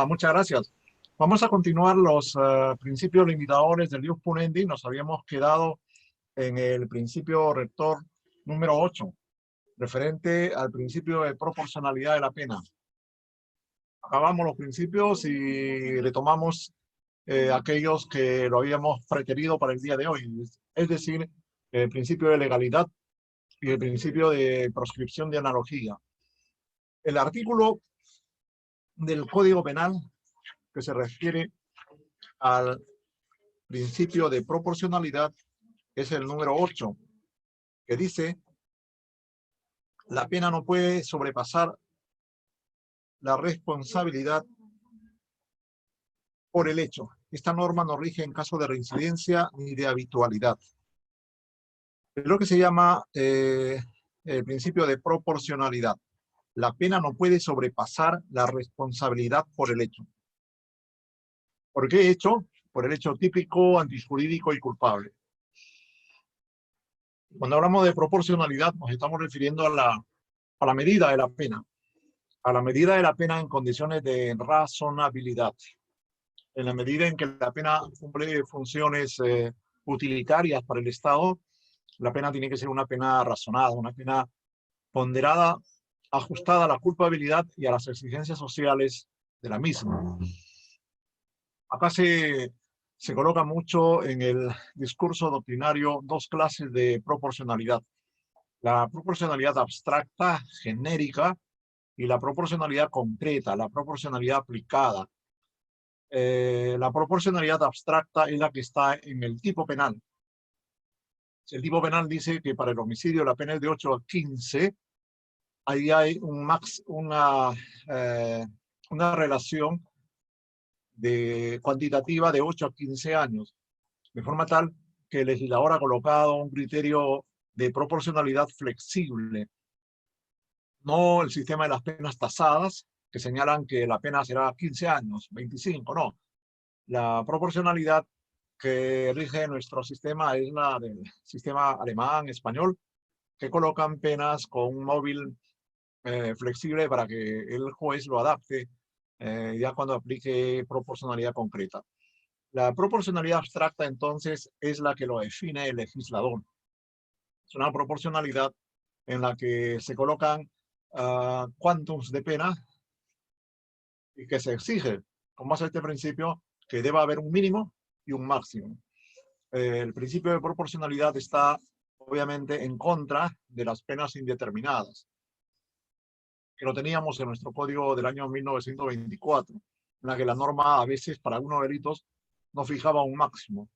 Muchas gracias. Vamos a continuar los principios limitadores del ius punendi. Nos habíamos quedado en el principio rector número 8, referente al principio de proporcionalidad de la pena. Acabamos los principios y retomamos aquellos que lo habíamos preterido para el día de hoy, es decir, el principio de legalidad y el principio de proscripción de analogía. El artículo del Código Penal que se refiere al principio de proporcionalidad es el número 8, que dice: la pena no puede sobrepasar la responsabilidad por el hecho. Esta norma no rige en caso de reincidencia ni de habitualidad. Es lo que se llama el principio de proporcionalidad. La pena no puede sobrepasar la responsabilidad por el hecho. ¿Por qué hecho? Por el hecho típico, antijurídico y culpable. Cuando hablamos de proporcionalidad nos estamos refiriendo a la medida de la pena. A la medida de la pena en condiciones de razonabilidad. En la medida en que la pena cumple funciones utilitarias para el Estado, la pena tiene que ser una pena razonada, una pena ponderada, ajustada a la culpabilidad y a las exigencias sociales de la misma. Acá se coloca mucho en el discurso doctrinario dos clases de proporcionalidad. La proporcionalidad abstracta, genérica, y la proporcionalidad concreta, la proporcionalidad aplicada. La proporcionalidad abstracta es la que está en el tipo penal. Si el tipo penal dice que para el homicidio la pena es de 8 a 15, ahí hay una relación cuantitativa de 8 a 15 años, de forma tal que el legislador ha colocado un criterio de proporcionalidad flexible, no el sistema de las penas tasadas, que señalan que la pena será 15 años, 25, no. La proporcionalidad que rige nuestro sistema es la del sistema alemán, español, que colocan penas con un móvil flexible para que el juez lo adapte ya cuando aplique proporcionalidad concreta. La proporcionalidad abstracta, entonces, es la que lo define el legislador. Es una proporcionalidad en la que se colocan quantums de pena y que se exige, con base a este principio, que deba haber un mínimo y un máximo. El principio de proporcionalidad está, obviamente, en contra de las penas indeterminadas, que lo teníamos en nuestro código del año 1924, en la que la norma a veces para algunos delitos no fijaba un máximo,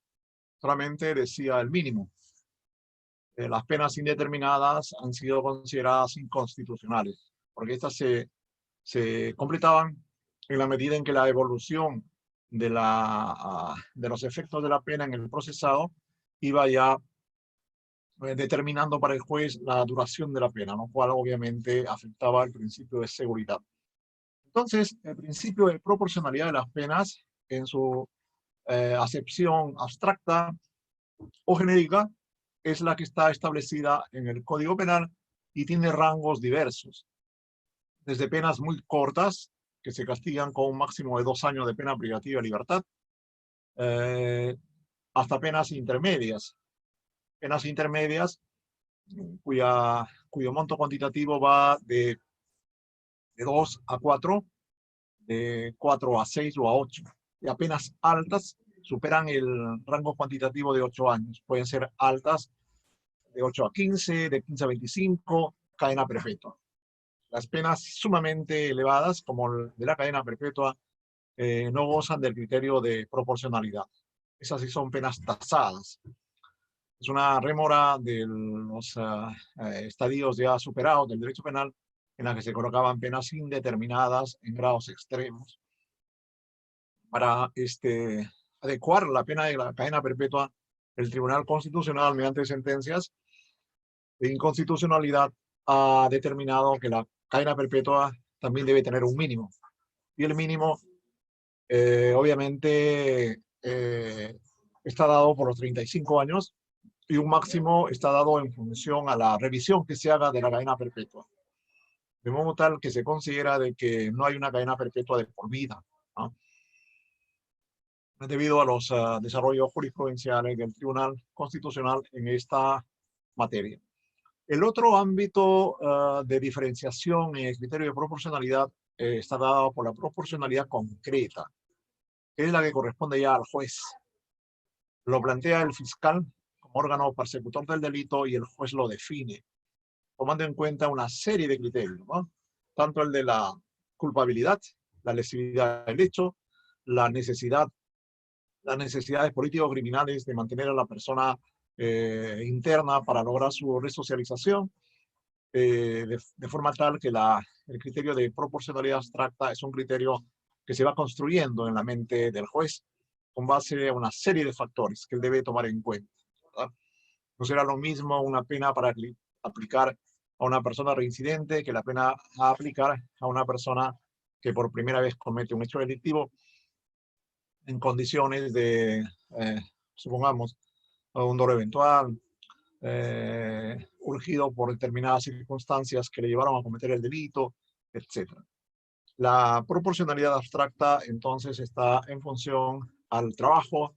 solamente decía el mínimo. Las penas indeterminadas han sido consideradas inconstitucionales, porque estas se completaban en la medida en que la evolución de los efectos de la pena en el procesado iba ya determinando para el juez la duración de la pena, lo cual obviamente afectaba el principio de seguridad. Entonces, el principio de proporcionalidad de las penas, en su acepción abstracta o genérica, es la que está establecida en el Código Penal y tiene rangos diversos, desde penas muy cortas, que se castigan con un máximo de 2 años de pena privativa de libertad, hasta penas intermedias. Penas intermedias cuyo monto cuantitativo va de 2 a 4, de 4 a 6 o a 8. Y apenas altas superan el rango cuantitativo de 8 años. Pueden ser altas de 8 a 15, de 15 a 25, cadena perpetua. Las penas sumamente elevadas, como de la cadena perpetua, no gozan del criterio de proporcionalidad. Esas sí son penas tasadas. Es una rémora de los estadios ya superados del derecho penal, en la que se colocaban penas indeterminadas en grados extremos. Para adecuar la pena de la cadena perpetua, el Tribunal Constitucional, mediante sentencias de inconstitucionalidad, ha determinado que la cadena perpetua también debe tener un mínimo. Y el mínimo, obviamente, está dado por los 35 años, y un máximo está dado en función a la revisión que se haga de la cadena perpetua. De modo tal que se considera de que no hay una cadena perpetua de por vida, ¿no? Debido a los desarrollos jurisprudenciales del Tribunal Constitucional en esta materia. El otro ámbito de diferenciación en el criterio de proporcionalidad está dado por la proporcionalidad concreta, que es la que corresponde ya al juez. Lo plantea el fiscal como órgano persecutor del delito y el juez lo define, tomando en cuenta una serie de criterios, ¿no? Tanto el de la culpabilidad, la lesividad del hecho, las necesidades político-criminales de mantener a la persona interna para lograr su resocialización, de forma tal que el criterio de proporcionalidad abstracta es un criterio que se va construyendo en la mente del juez con base a una serie de factores que él debe tomar en cuenta, ¿verdad? No será lo mismo una pena para aplicar a una persona reincidente que la pena a aplicar a una persona que por primera vez comete un hecho delictivo en condiciones de, supongamos, un dolo eventual, urgido por determinadas circunstancias que le llevaron a cometer el delito, etc. La proporcionalidad abstracta entonces está en función al trabajo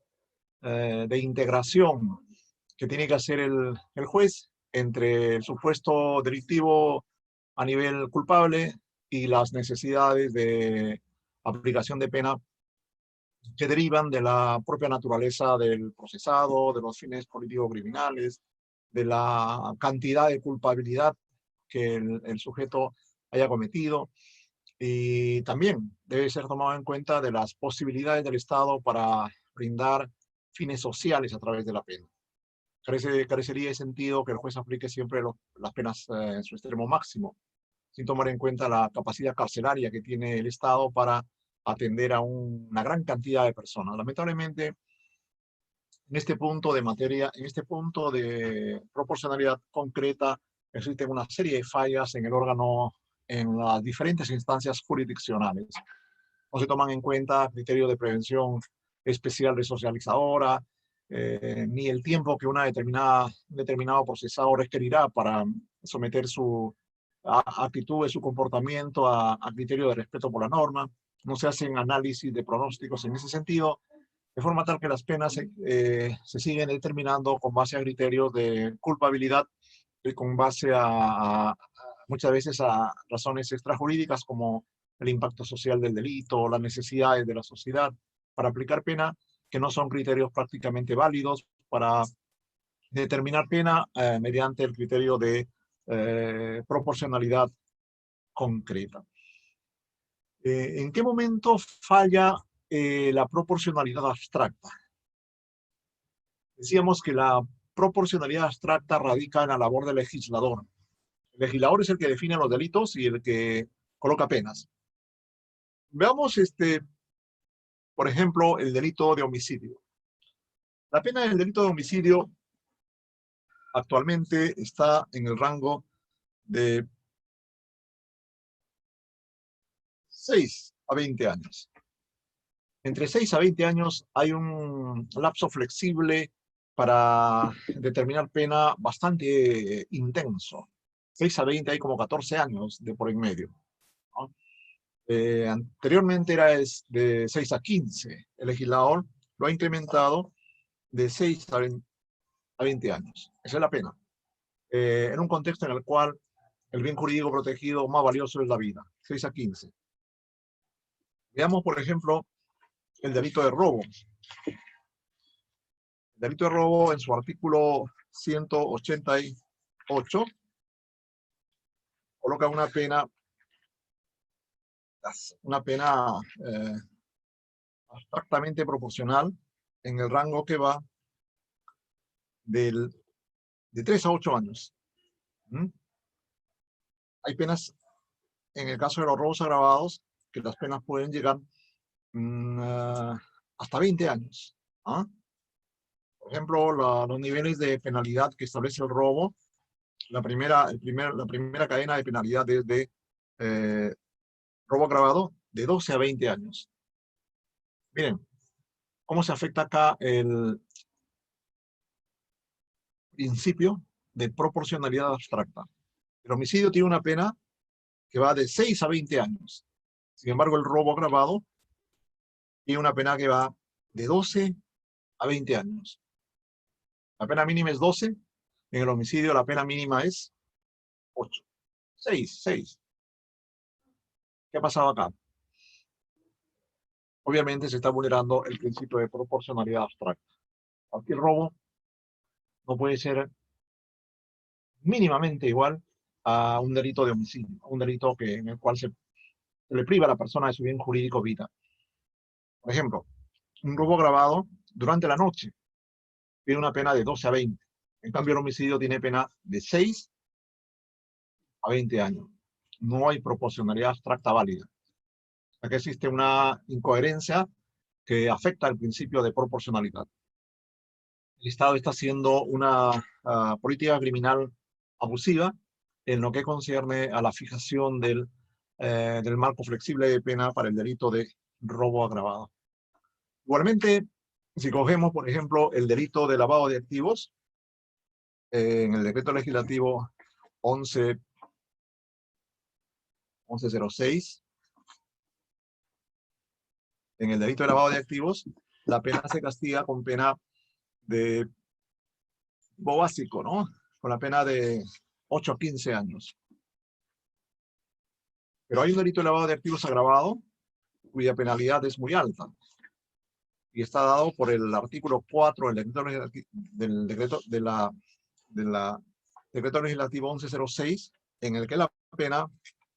de integración que tiene que hacer el juez entre el supuesto delictivo a nivel culpable y las necesidades de aplicación de pena que derivan de la propia naturaleza del procesado, de los fines político-criminales, de la cantidad de culpabilidad que el sujeto haya cometido, y también debe ser tomado en cuenta de las posibilidades del Estado para brindar fines sociales a través de la pena. Carecería de sentido que el juez aplique siempre las penas en su extremo máximo, sin tomar en cuenta la capacidad carcelaria que tiene el Estado para atender a una gran cantidad de personas. Lamentablemente, en este punto de proporcionalidad concreta, existen una serie de fallas en el órgano, en las diferentes instancias jurisdiccionales. No se toman en cuenta criterios de prevención especial resocializadora, ni el tiempo que un determinado procesado requerirá para someter su actitud, su comportamiento a criterio de respeto por la norma. No se hacen análisis de pronósticos en ese sentido, de forma tal que las penas se siguen determinando con base a criterios de culpabilidad y con base muchas veces a razones extrajurídicas como el impacto social del delito, las necesidades de la sociedad, para aplicar pena que no son criterios prácticamente válidos para determinar pena mediante el criterio de proporcionalidad concreta. ¿En qué momento falla la proporcionalidad abstracta? Decíamos que la proporcionalidad abstracta radica en la labor del legislador. El legislador es el que define los delitos y el que coloca penas. Veamos, por ejemplo, el delito de homicidio. La pena del delito de homicidio actualmente está en el rango de 6 a 20 años. Entre 6 a 20 años hay un lapso flexible para determinar pena bastante intenso. 6 a 20 hay como 14 años de por en medio, ¿no? Anteriormente era de 6 a 15. El legislador lo ha incrementado de 6 a 20 años. Esa es la pena. En un contexto en el cual el bien jurídico protegido más valioso es la vida. 6 a 15. Veamos, por ejemplo, el delito de robo. El delito de robo en su artículo 188 coloca una pena abstractamente proporcional en el rango que va de 3 a 8 años. Hay penas, en el caso de los robos agravados, que las penas pueden llegar hasta 20 años. ¿Ah? Por ejemplo, los niveles de penalidad que establece el robo, la primera cadena de penalidad es de robo agravado de 12 a 20 años. Miren, ¿cómo se afecta acá el principio de proporcionalidad abstracta? El homicidio tiene una pena que va de 6 a 20 años. Sin embargo, el robo agravado y una pena que va de 12 a 20 años. La pena mínima es 12, en el homicidio la pena mínima es 8. 6. ¿Qué ha pasado acá? Obviamente se está vulnerando el principio de proporcionalidad abstracta. Cualquier robo no puede ser mínimamente igual a un delito de homicidio, a un delito en el cual se le priva a la persona de su bien jurídico vida. Por ejemplo, un robo agravado durante la noche tiene una pena de 12 a 20. En cambio, el homicidio tiene pena de 6 a 20 años. No hay proporcionalidad abstracta válida. Aquí existe una incoherencia que afecta al principio de proporcionalidad. El Estado está haciendo una política criminal abusiva en lo que concierne a la fijación del marco flexible de pena para el delito de robo agravado. Igualmente, si cogemos, por ejemplo, el delito de lavado de activos, en el decreto legislativo 1106, en el delito de lavado de activos, la pena se castiga con pena de básico, ¿no? Con la pena de 8 a 15 años. Pero hay un delito de lavado de activos agravado cuya penalidad es muy alta y está dado por el artículo 4 del decreto legislativo 1106, en el que la pena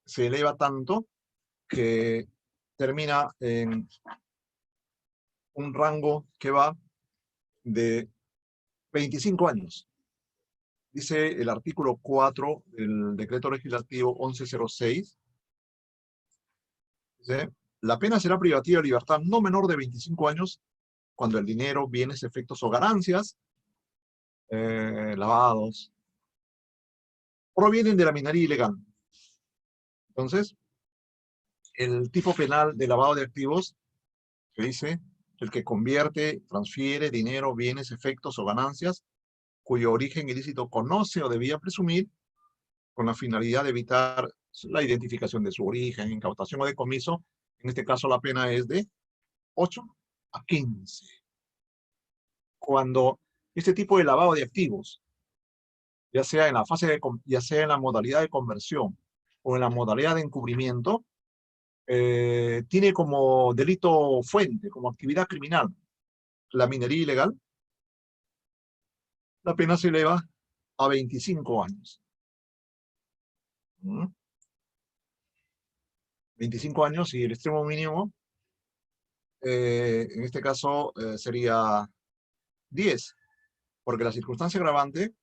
se eleva tanto que termina en un rango que va de 25 años. Dice el artículo 4 del decreto legislativo 1106, dice: la pena será privativa de libertad no menor de 25 años cuando el dinero, bienes, efectos o ganancias lavados provienen de la minería ilegal. Entonces, el tipo penal de lavado de activos que dice: el que convierte, transfiere dinero, bienes, efectos o ganancias cuyo origen ilícito conoce o debía presumir con la finalidad de evitar la identificación de su origen, incautación o decomiso. En este caso la pena es de 8 a 15. Cuando este tipo de lavado de activos, ya sea en la ya sea en la modalidad de conversión o en la modalidad de encubrimiento, tiene como delito fuente, como actividad criminal, la minería ilegal, la pena se eleva a 25 años. 25 años, y el extremo mínimo, en este caso, sería 10, porque la circunstancia agravante,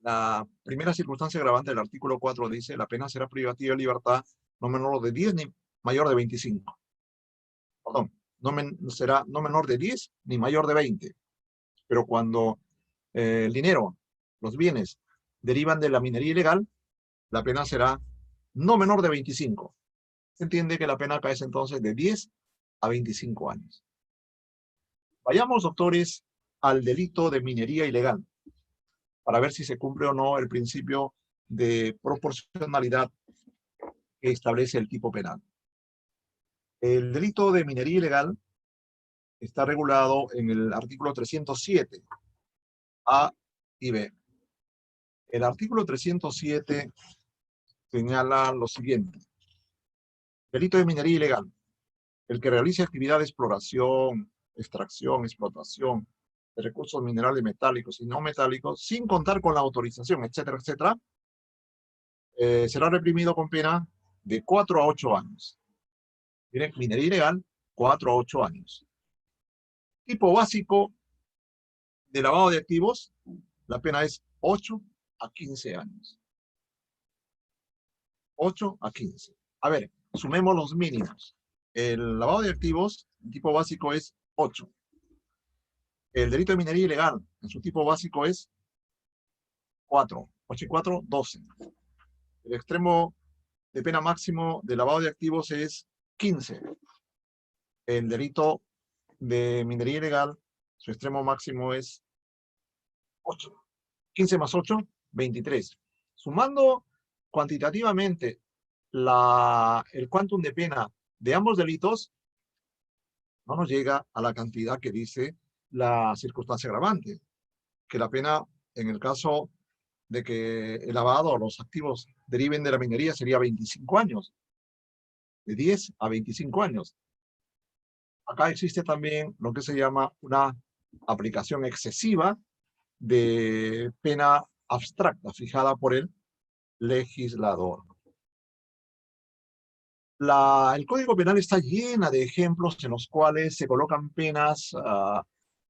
la primera circunstancia agravante del artículo 4 dice: la pena será privativa de libertad no menor de 10 ni mayor de 25. Perdón, será no menor de 10 ni mayor de 20. Pero cuando el dinero, los bienes, derivan de la minería ilegal, la pena será no menor de 25. Se entiende que la pena cae entonces de 10 a 25 años. Vayamos, doctores, al delito de minería ilegal, para ver si se cumple o no el principio de proporcionalidad que establece el tipo penal. El delito de minería ilegal está regulado en el artículo 307, A y B. El artículo 307 señala lo siguiente: delito de minería ilegal: el que realice actividad de exploración, extracción, explotación de recursos minerales metálicos y no metálicos, sin contar con la autorización, etcétera, etcétera, será reprimido con pena de 4 a 8 años. Miren, minería ilegal, 4 a 8 años. Tipo básico de lavado de activos, la pena es 8 a 15 años. 8 a 15. A ver, sumemos los mínimos. El lavado de activos, el tipo básico es 8. El delito de minería ilegal, en su tipo básico es 4. 8 y 4, 12. El extremo de pena máximo de lavado de activos es 15. El delito de minería ilegal, su extremo máximo es 8. 15 más 8, 23. Sumando cuantitativamente el quantum de pena de ambos delitos, no nos llega a la cantidad que dice la circunstancia agravante, que la pena, en el caso de que el lavado o los activos deriven de la minería, sería 25 años, de 10 a 25 años. Acá existe también lo que se llama una aplicación excesiva de pena abstracta fijada por el legislador. El Código Penal está llena de ejemplos en los cuales se colocan penas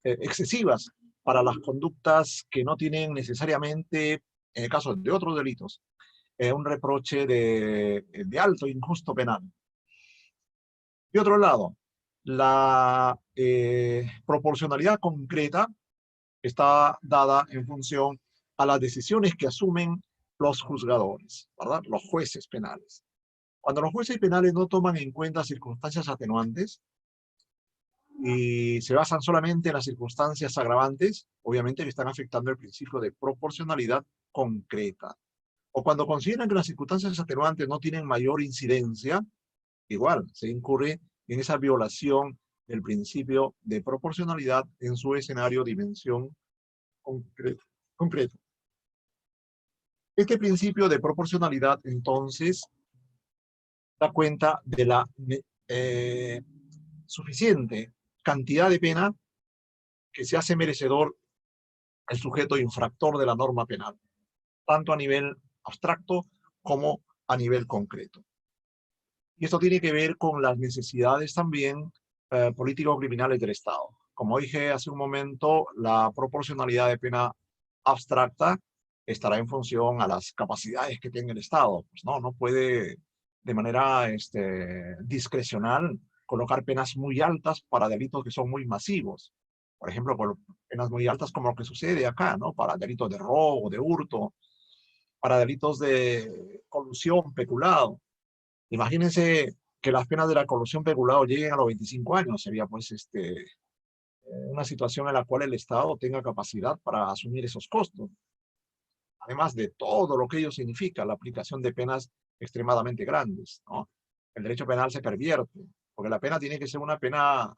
excesivas para las conductas que no tienen necesariamente, en el caso de otros delitos, un reproche de alto injusto penal. De otro lado, la proporcionalidad concreta está dada en función a las decisiones que asumen los juzgadores, ¿verdad? Los jueces penales. Cuando los jueces penales no toman en cuenta circunstancias atenuantes y se basan solamente en las circunstancias agravantes, obviamente que están afectando el principio de proporcionalidad concreta. O cuando consideran que las circunstancias atenuantes no tienen mayor incidencia, igual se incurre en esa violación del principio de proporcionalidad en su escenario dimensión concreto. Este principio de proporcionalidad, entonces, da cuenta de la suficiente cantidad de pena que se hace merecedor el sujeto infractor de la norma penal, tanto a nivel abstracto como a nivel concreto. Y esto tiene que ver con las necesidades también político-criminales del Estado. Como dije hace un momento, la proporcionalidad de pena abstracta estará en función a las capacidades que tenga el Estado. Pues no puede de manera discrecional colocar penas muy altas para delitos que son muy masivos. Por ejemplo, por penas muy altas como lo que sucede acá, ¿no? Para delitos de robo, de hurto, para delitos de colusión, peculado. Imagínense que las penas de la colusión peculado lleguen a los 25 años. Sería pues una situación en la cual el Estado tenga capacidad para asumir esos costos. Además de todo lo que ello significa, la aplicación de penas extremadamente grandes, ¿no? El derecho penal se pervierte, porque la pena tiene que ser una pena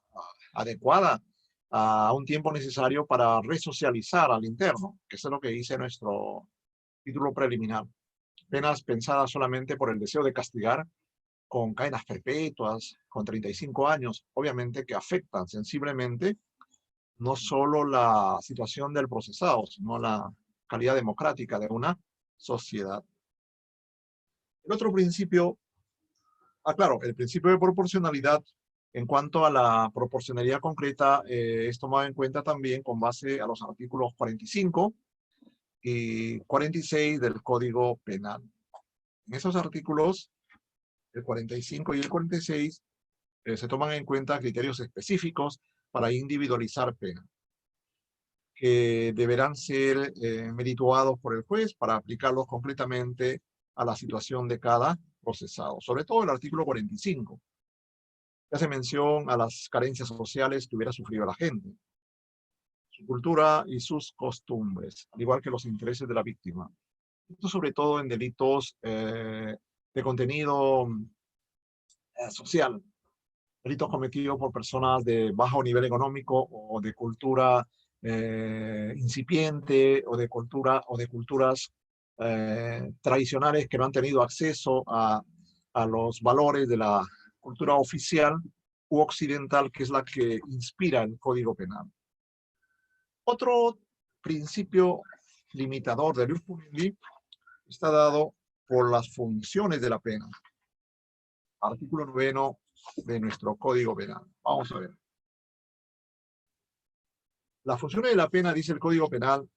adecuada a un tiempo necesario para resocializar al interno, que es lo que dice nuestro título preliminar. Penas pensadas solamente por el deseo de castigar con cadenas perpetuas, con 35 años, obviamente que afectan sensiblemente no solo la situación del procesado, sino la calidad democrática de una sociedad. El otro principio, claro, el principio de proporcionalidad en cuanto a la proporcionalidad concreta es tomado en cuenta también con base a los artículos 45 y 46 del Código Penal. En esos artículos, el 45 y el 46, se toman en cuenta criterios específicos para individualizar pena, que deberán ser merituados por el juez para aplicarlos completamente a la situación de cada procesado. Sobre todo el artículo 45, que hace mención a las carencias sociales que hubiera sufrido la gente, su cultura y sus costumbres, al igual que los intereses de la víctima. Esto sobre todo en delitos de contenido social, delitos cometidos por personas de bajo nivel económico o de cultura incipiente o de culturas tradicionales que no han tenido acceso a los valores de la cultura oficial u occidental, que es la que inspira el Código Penal. Otro principio limitador del ius puniendi está dado por las funciones de la pena. Artículo 9 de nuestro Código Penal. Vamos a ver. Las funciones de la pena, dice el Código Penal,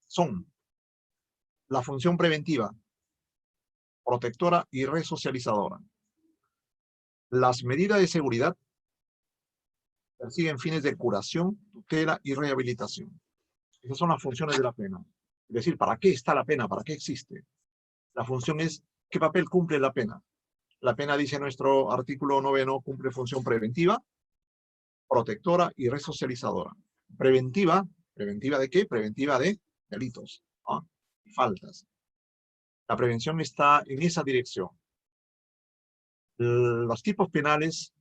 son la función preventiva, protectora y resocializadora. Las medidas de seguridad persiguen fines de curación, tutela y rehabilitación. Esas son las funciones de la pena. Es decir, ¿para qué está la pena? ¿Para qué existe? La función es ¿qué papel cumple la pena? La pena, dice nuestro artículo 9, cumple función preventiva, protectora y resocializadora. Preventiva, ¿preventiva de qué? Preventiva de delitos, ¿no? Y faltas. La prevención está en esa dirección. Los tipos penales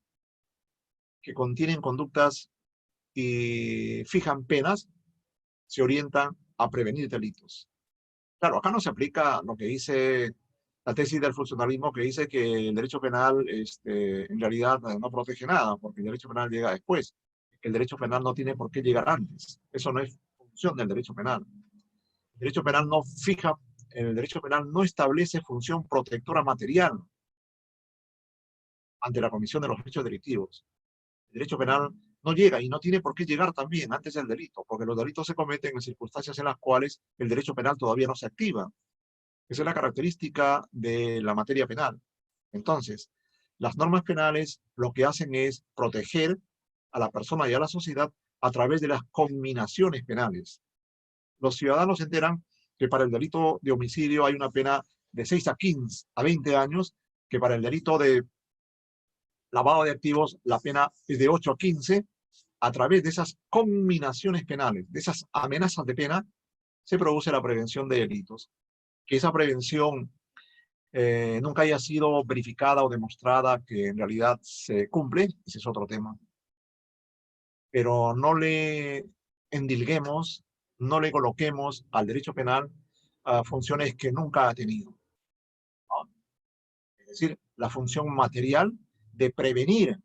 que contienen conductas y fijan penas se orientan a prevenir delitos. Claro, acá no se aplica lo que dice la tesis del funcionalismo, que dice que el derecho penal en realidad no protege nada, porque el derecho penal llega después. El derecho penal no tiene por qué llegar antes. Eso no es función del derecho penal. El derecho penal no fija, el derecho penal no establece función protectora material ante la comisión de los hechos delictivos. El derecho penal no llega y no tiene por qué llegar también antes del delito, porque los delitos se cometen en circunstancias en las cuales el derecho penal todavía no se activa. Esa es la característica de la materia penal. Entonces, las normas penales lo que hacen es proteger a la persona y a la sociedad a través de las conminaciones penales. Los ciudadanos se enteran que para el delito de homicidio hay una pena de 6 a 15, a 20 años, que para el delito de lavado de activos la pena es de 8 a 15. A través de esas conminaciones penales, de esas amenazas de pena, se produce la prevención de delitos. Que esa prevención nunca haya sido verificada o demostrada que en realidad se cumple, ese es otro tema. Pero no le endilguemos, no le coloquemos al derecho penal funciones que nunca ha tenido, ¿no? Es decir, la función material de prevenir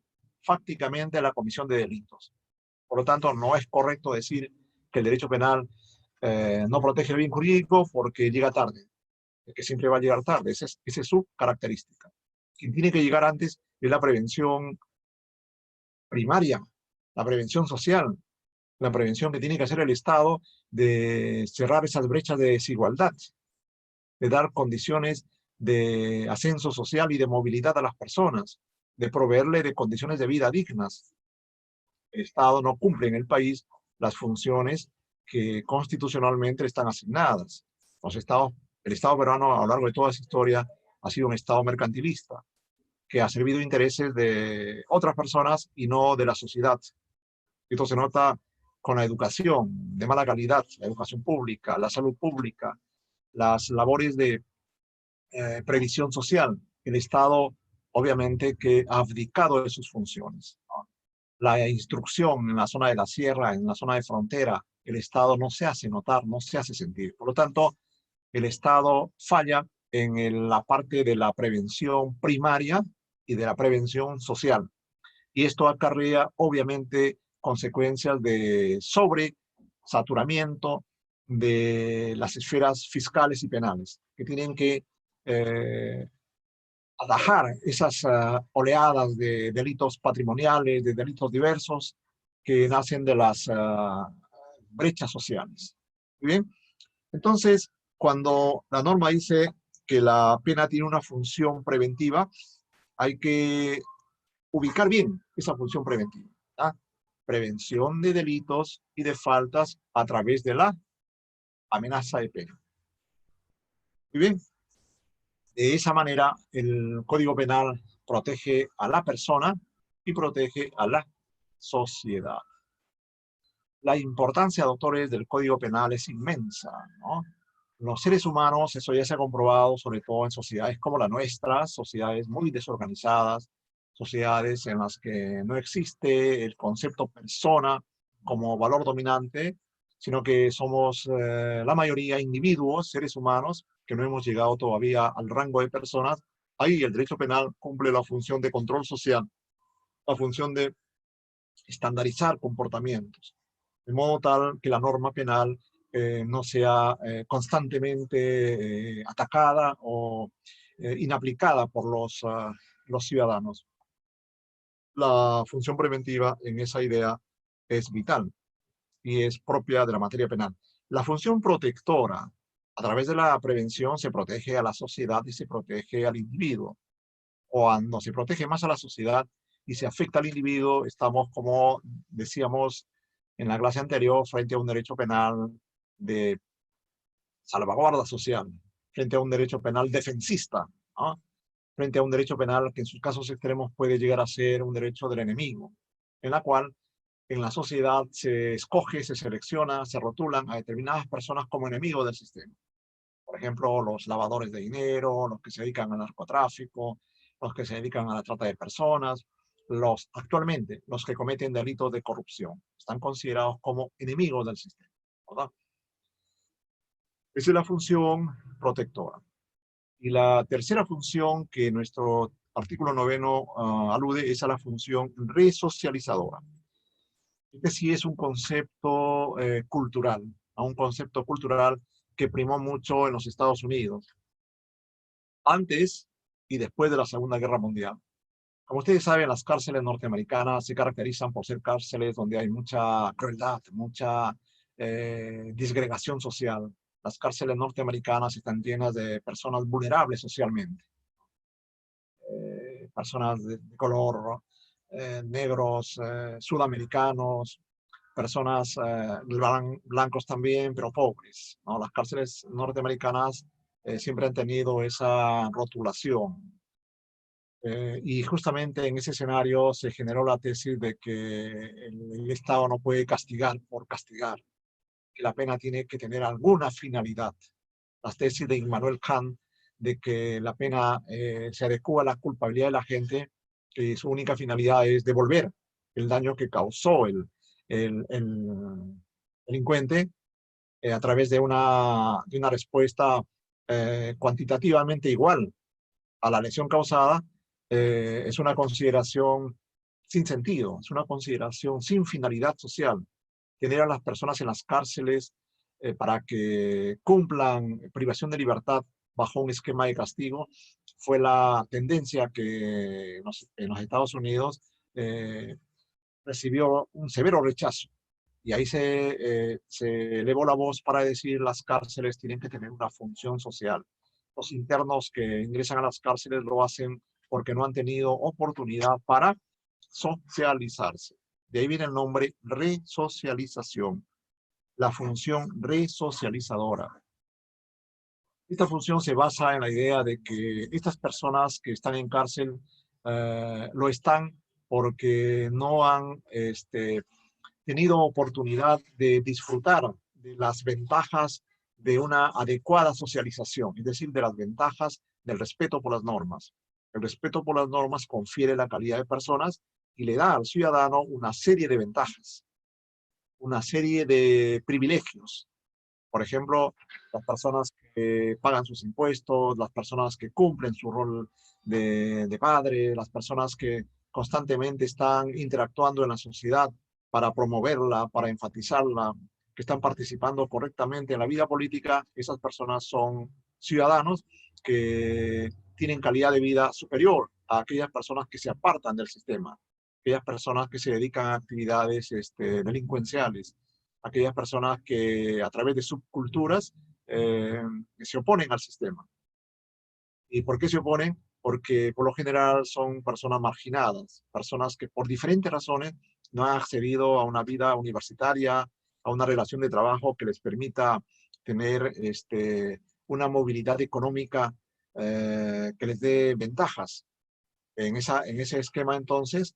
fácticamente la comisión de delitos. Por lo tanto, no es correcto decir que el derecho penal no protege el bien jurídico porque llega tarde, que siempre va a llegar tarde. Esa es su característica. Quien tiene que llegar antes es la prevención primaria, la prevención social, la prevención que tiene que hacer el Estado de cerrar esas brechas de desigualdad, de dar condiciones de ascenso social y de movilidad a las personas, de proveerle de condiciones de vida dignas. El Estado no cumple en el país las funciones que constitucionalmente están asignadas. El Estado peruano a lo largo de toda su historia ha sido un Estado mercantilista, que ha servido intereses de otras personas y no de la sociedad. Esto se nota con la educación de mala calidad, la educación pública, la salud pública, las labores de previsión social. El Estado, obviamente, que ha abdicado de sus funciones, ¿no? La instrucción en la zona de la sierra, en la zona de frontera, el Estado no se hace notar, no se hace sentir. Por lo tanto, el Estado falla en la parte de la prevención primaria y de la prevención social. Y esto acarrea, obviamente, consecuencias de sobresaturamiento de las esferas fiscales y penales, que tienen que eh, atajar esas oleadas de delitos patrimoniales, de delitos diversos que nacen de las brechas sociales. ¿Muy bien? Entonces, cuando la norma dice que la pena tiene una función preventiva, hay que ubicar bien esa función preventiva, ¿ah? Prevención de delitos y de faltas a través de la amenaza de pena. Muy bien. De esa manera, el Código Penal protege a la persona y protege a la sociedad. La importancia, doctores, del Código Penal es inmensa, ¿no? Los seres humanos, eso ya se ha comprobado, sobre todo en sociedades como la nuestra, sociedades muy desorganizadas, sociedades en las que no existe el concepto persona como valor dominante, sino que somos la mayoría individuos, seres humanos, que no hemos llegado todavía al rango de personas. Ahí el derecho penal cumple la función de control social, la función de estandarizar comportamientos, de modo tal que la norma penal no sea constantemente atacada o inaplicada por los ciudadanos. La función preventiva en esa idea es vital y es propia de la materia penal. La función protectora, a través de la prevención se protege a la sociedad y se protege al individuo. Cuando se protege más a la sociedad y se afecta al individuo, estamos, como decíamos en la clase anterior, frente a un derecho penal de salvaguarda social, frente a un derecho penal defensista, ¿no? Frente a un derecho penal que en sus casos extremos puede llegar a ser un derecho del enemigo, en la cual en la sociedad se escoge, se selecciona, se rotulan a determinadas personas como enemigos del sistema. Por ejemplo, los lavadores de dinero, los que se dedican al narcotráfico, los que se dedican a la trata de personas, actualmente los que cometen delitos de corrupción. Están considerados como enemigos del sistema, ¿verdad? Esa es la función protectora. Y la tercera función que nuestro artículo 9 alude es a la función resocializadora. Este sí es un concepto cultural, a un concepto cultural que primó mucho en los Estados Unidos, antes y después de la Segunda Guerra Mundial. Como ustedes saben, las cárceles norteamericanas se caracterizan por ser cárceles donde hay mucha crueldad, mucha disgregación social. Las cárceles norteamericanas están llenas de personas vulnerables socialmente. Personas de color, negros, sudamericanos, personas blancos también, pero pobres, ¿no? Las cárceles norteamericanas siempre han tenido esa rotulación. Y justamente en ese escenario se generó la tesis de que el Estado no puede castigar por castigar, que la pena tiene que tener alguna finalidad. La tesis de Immanuel Kant de que la pena se adecua a la culpabilidad de la gente, que su única finalidad es devolver el daño que causó el delincuente a través de una respuesta cuantitativamente igual a la lesión causada, es una consideración sin sentido, es una consideración sin finalidad social. Tener a las personas en las cárceles para que cumplan privación de libertad bajo un esquema de castigo fue la tendencia que en los Estados Unidos recibió un severo rechazo. Y ahí se elevó la voz para decir las cárceles tienen que tener una función social. Los internos que ingresan a las cárceles lo hacen porque no han tenido oportunidad para socializarse. De ahí viene el nombre resocialización, la función resocializadora. Esta función se basa en la idea de que estas personas que están en cárcel lo están porque no han tenido oportunidad de disfrutar de las ventajas de una adecuada socialización, es decir, de las ventajas del respeto por las normas. El respeto por las normas confiere la calidad de personas y le da al ciudadano una serie de ventajas, una serie de privilegios. Por ejemplo, las personas que pagan sus impuestos, las personas que cumplen su rol de padre, las personas que constantemente están interactuando en la sociedad para promoverla, para enfatizarla, que están participando correctamente en la vida política, esas personas son ciudadanos que tienen calidad de vida superior a aquellas personas que se apartan del sistema, aquellas personas que se dedican a actividades delincuenciales, aquellas personas que a través de subculturas se oponen al sistema. ¿Y por qué se oponen? Porque por lo general son personas marginadas, personas que por diferentes razones no han accedido a una vida universitaria, a una relación de trabajo que les permita tener una movilidad económica que les dé ventajas. En ese esquema, entonces,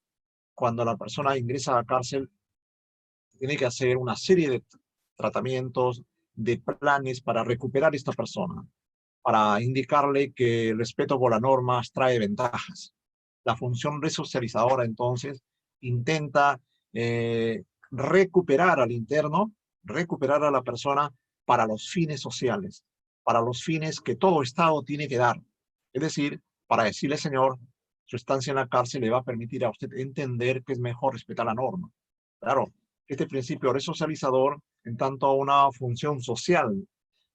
cuando la persona ingresa a la cárcel, tiene que hacer una serie de tratamientos, de planes para recuperar a esta persona, para indicarle que el respeto por las normas trae ventajas. La función resocializadora, entonces, intenta recuperar al interno, recuperar a la persona para los fines sociales, para los fines que todo Estado tiene que dar. Es decir, para decirle, señor, su estancia en la cárcel le va a permitir a usted entender que es mejor respetar la norma. Claro, este principio resocializador, en tanto una función social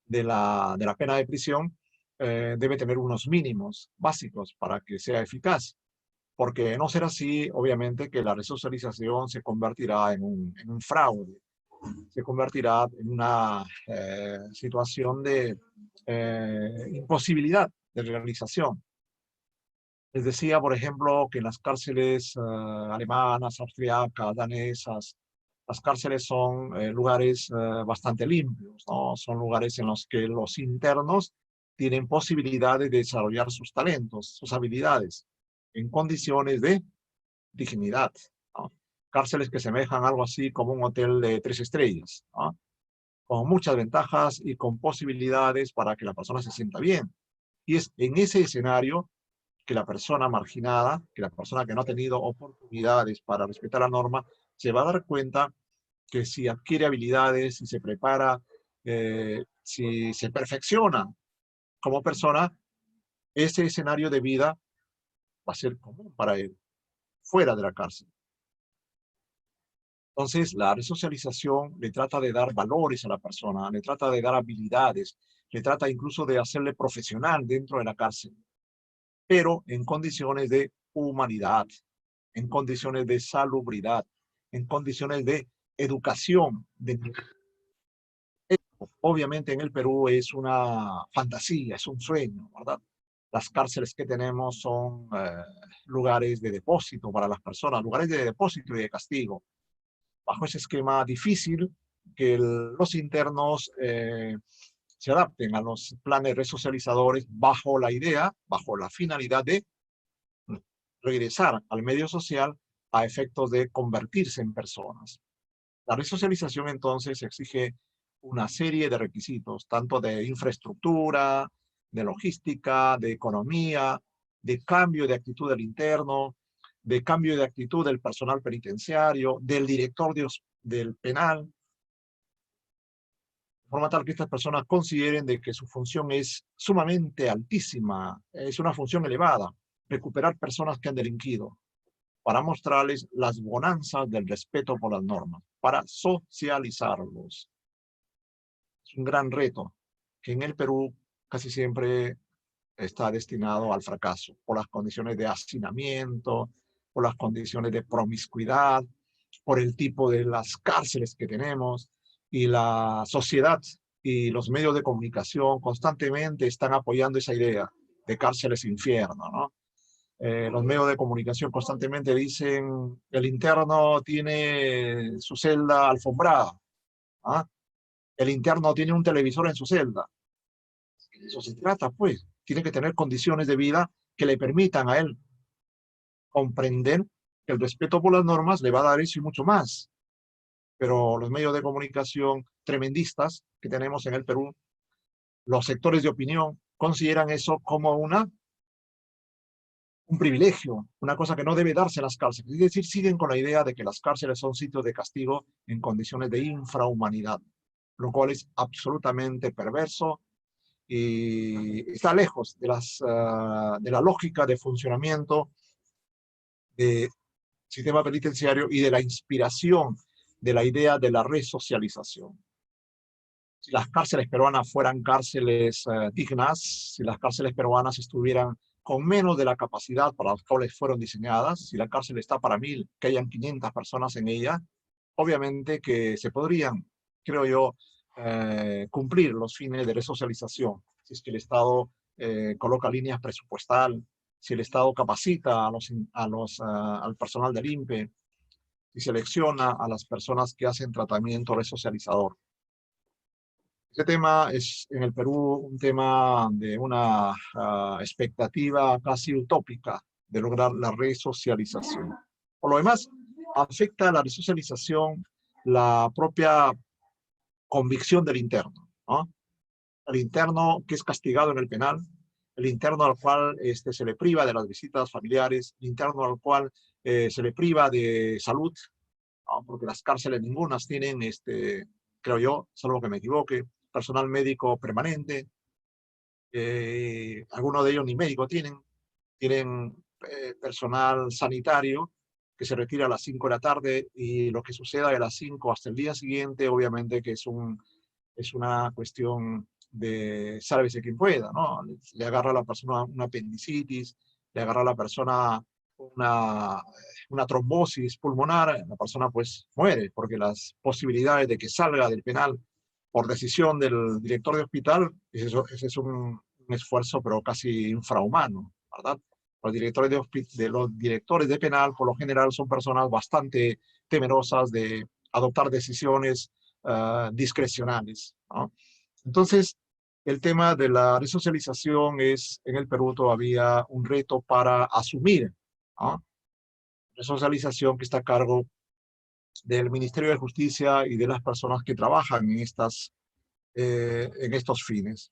de la pena de prisión, debe tener unos mínimos básicos para que sea eficaz. Porque no será así, obviamente, que la resocialización se convertirá en un fraude, se convertirá en una situación de imposibilidad de realización. Les decía, por ejemplo, que en las cárceles alemanas, austriacas, danesas, las cárceles son lugares bastante limpios, ¿no? Son lugares en los que los internos tienen posibilidad de desarrollar sus talentos, sus habilidades, en condiciones de dignidad, ¿no? Cárceles que semejan algo así como un hotel de 3 estrellas, ¿no? Con muchas ventajas y con posibilidades para que la persona se sienta bien. Y es en ese escenario que la persona marginada, que la persona que no ha tenido oportunidades para respetar la norma, se va a dar cuenta que si adquiere habilidades, si se prepara, si se perfecciona como persona, ese escenario de vida va a ser común para él, fuera de la cárcel. Entonces, la resocialización le trata de dar valores a la persona, le trata de dar habilidades, le trata incluso de hacerle profesional dentro de la cárcel, pero en condiciones de humanidad, en condiciones de salubridad, en condiciones de educación. Obviamente en el Perú es una fantasía, es un sueño, ¿verdad? Las cárceles que tenemos son lugares de depósito para las personas, lugares de depósito y de castigo. Bajo ese esquema difícil que los internos se adapten a los planes resocializadores bajo la idea, bajo la finalidad de regresar al medio social a efectos de convertirse en personas. La resocialización entonces exige una serie de requisitos, tanto de infraestructura, de logística, de economía, de cambio de actitud del interno, de cambio de actitud del personal penitenciario, del director del penal, de forma tal que estas personas consideren de que su función es sumamente altísima, es una función elevada, recuperar personas que han delinquido, para mostrarles las bonanzas del respeto por las normas, para socializarlos. Es un gran reto que en el Perú casi siempre está destinado al fracaso por las condiciones de hacinamiento, por las condiciones de promiscuidad, por el tipo de las cárceles que tenemos, y la sociedad y los medios de comunicación constantemente están apoyando esa idea de cárceles infierno, ¿no? Los medios de comunicación constantemente dicen el interno tiene su celda alfombrada, ¿ah? El interno tiene un televisor en su celda. De eso se trata, pues. Tiene que tener condiciones de vida que le permitan a él comprender que el respeto por las normas le va a dar eso y mucho más. Pero los medios de comunicación tremendistas que tenemos en el Perú, los sectores de opinión, consideran eso como un privilegio, una cosa que no debe darse en las cárceles. Es decir, siguen con la idea de que las cárceles son sitios de castigo en condiciones de infrahumanidad, lo cual es absolutamente perverso y está lejos de la lógica de funcionamiento del sistema penitenciario y de la inspiración de la idea de la resocialización. Si las cárceles peruanas fueran cárceles dignas, si las cárceles peruanas estuvieran con menos de la capacidad para las cuales fueron diseñadas, si la cárcel está para 1000, que hayan 500 personas en ella, obviamente que se podrían, creo yo, cumplir los fines de resocialización. Si es que el Estado coloca líneas presupuestal, si el Estado capacita al personal del INPE, si selecciona a las personas que hacen tratamiento resocializador. Este tema es en el Perú un tema de una expectativa casi utópica de lograr la resocialización. Por lo demás, afecta a la resocialización la propia convicción del interno, ¿no? El interno que es castigado en el penal, el interno al cual se le priva de las visitas familiares, el interno al cual se le priva de salud, ¿no? Porque las cárceles ningunas tienen, creo yo, salvo que me equivoque, personal médico permanente, algunos de ellos ni médico tienen personal sanitario que se retira a las 5 de la tarde y lo que suceda de las 5 hasta el día siguiente, obviamente que es una cuestión de sálvese quien pueda, ¿no? Le agarra a la persona una apendicitis, le agarra a la persona una trombosis pulmonar, la persona pues muere, porque las posibilidades de que salga del penal por decisión del director de hospital, ese es un esfuerzo pero casi infrahumano, ¿verdad? Los directores de penal por lo general son personas bastante temerosas de adoptar decisiones discrecionales, ¿no? Entonces, el tema de la resocialización es en el Perú todavía un reto para asumir, ¿no? Resocialización que está a cargo del Ministerio de Justicia y de las personas que trabajan en estos fines.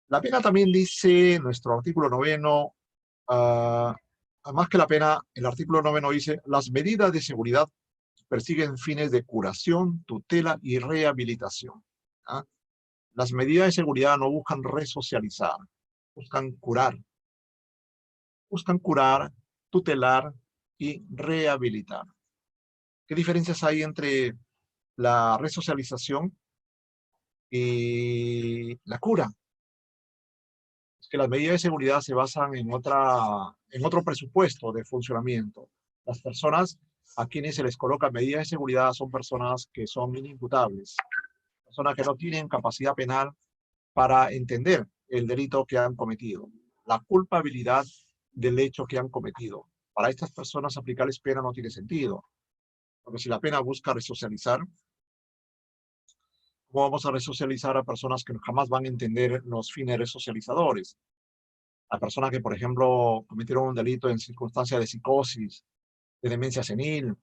La pena también dice nuestro artículo 9, más que la pena, el artículo 9 dice, las medidas de seguridad persiguen fines de curación, tutela y rehabilitación. ¿Ah? Las medidas de seguridad no buscan resocializar, buscan curar, tutelar y rehabilitar. ¿Qué diferencias hay entre la resocialización y la cura? Es que las medidas de seguridad se basan en otro presupuesto de funcionamiento. Las personas a quienes se les coloca medidas de seguridad son personas que son inimputables, personas que no tienen capacidad penal para entender el delito que han cometido, la culpabilidad del hecho que han cometido. Para estas personas aplicarles pena no tiene sentido, porque si la pena busca resocializar, ¿cómo vamos a resocializar a personas que jamás van a entender los fines resocializadores? A personas que, por ejemplo, cometieron un delito en circunstancias de psicosis, de demencia senil,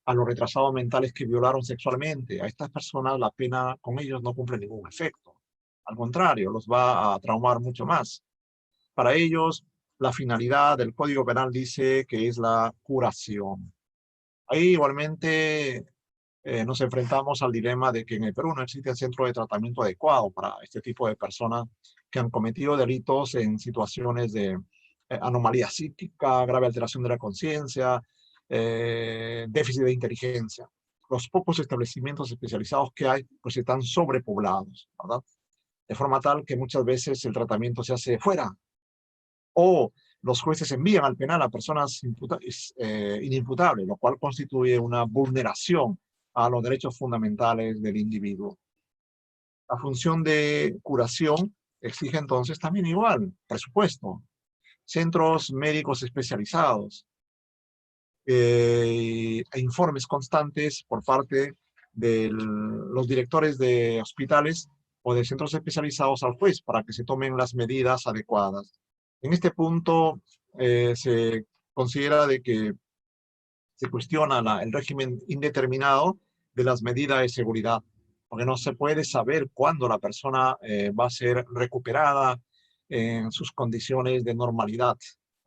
a los retrasados mentales que violaron sexualmente. A estas personas la pena con ellos no cumple ningún efecto. Al contrario, los va a traumar mucho más. Para ellos, la finalidad del Código Penal dice que es la curación. Ahí igualmente nos enfrentamos al dilema de que en el Perú no existe el centro de tratamiento adecuado para este tipo de personas que han cometido delitos en situaciones de anomalía psíquica, grave alteración de la conciencia, déficit de inteligencia. Los pocos establecimientos especializados que hay, pues están sobrepoblados, ¿verdad? De forma tal que muchas veces el tratamiento se hace fuera, o los jueces envían al penal a personas inimputables, lo cual constituye una vulneración a los derechos fundamentales del individuo. La función de curación exige entonces también igual presupuesto, centros médicos especializados e informes constantes por parte de los directores de hospitales o de centros especializados al juez para que se tomen las medidas adecuadas. En este punto se considera de que se cuestiona el régimen indeterminado de las medidas de seguridad, porque no se puede saber cuándo la persona va a ser recuperada en sus condiciones de normalidad,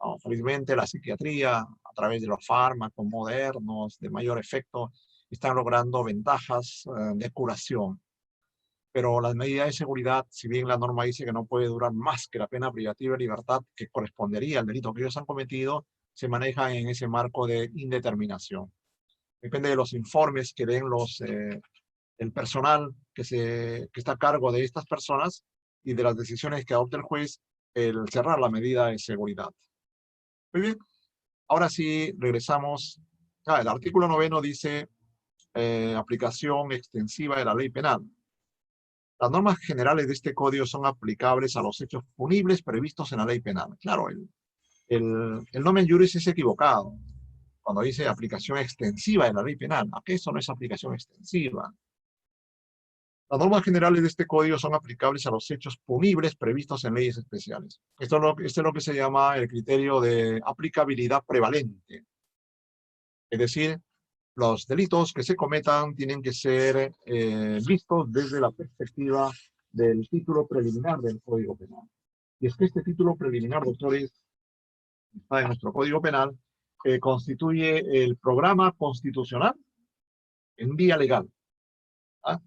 ¿no? Felizmente la psiquiatría, a través de los fármacos modernos de mayor efecto, están logrando ventajas de curación. Pero las medidas de seguridad, si bien la norma dice que no puede durar más que la pena privativa de libertad que correspondería al delito que ellos han cometido, se manejan en ese marco de indeterminación. Depende de los informes que den el personal que está a cargo de estas personas y de las decisiones que adopte el juez, el cerrar la medida de seguridad. Muy bien, ahora sí regresamos. El artículo 9 dice aplicación extensiva de la ley penal. Las normas generales de este código son aplicables a los hechos punibles previstos en la ley penal. Claro, el nomen juris es equivocado cuando dice aplicación extensiva de la ley penal. Aquí eso no es aplicación extensiva. Las normas generales de este código son aplicables a los hechos punibles previstos en leyes especiales. Esto es lo que se llama el criterio de aplicabilidad prevalente. Es decir, los delitos que se cometan tienen que ser vistos desde la perspectiva del título preliminar del Código Penal. Y es que este título preliminar, doctores, está en nuestro Código Penal, constituye el programa constitucional en vía legal. ¿Ah?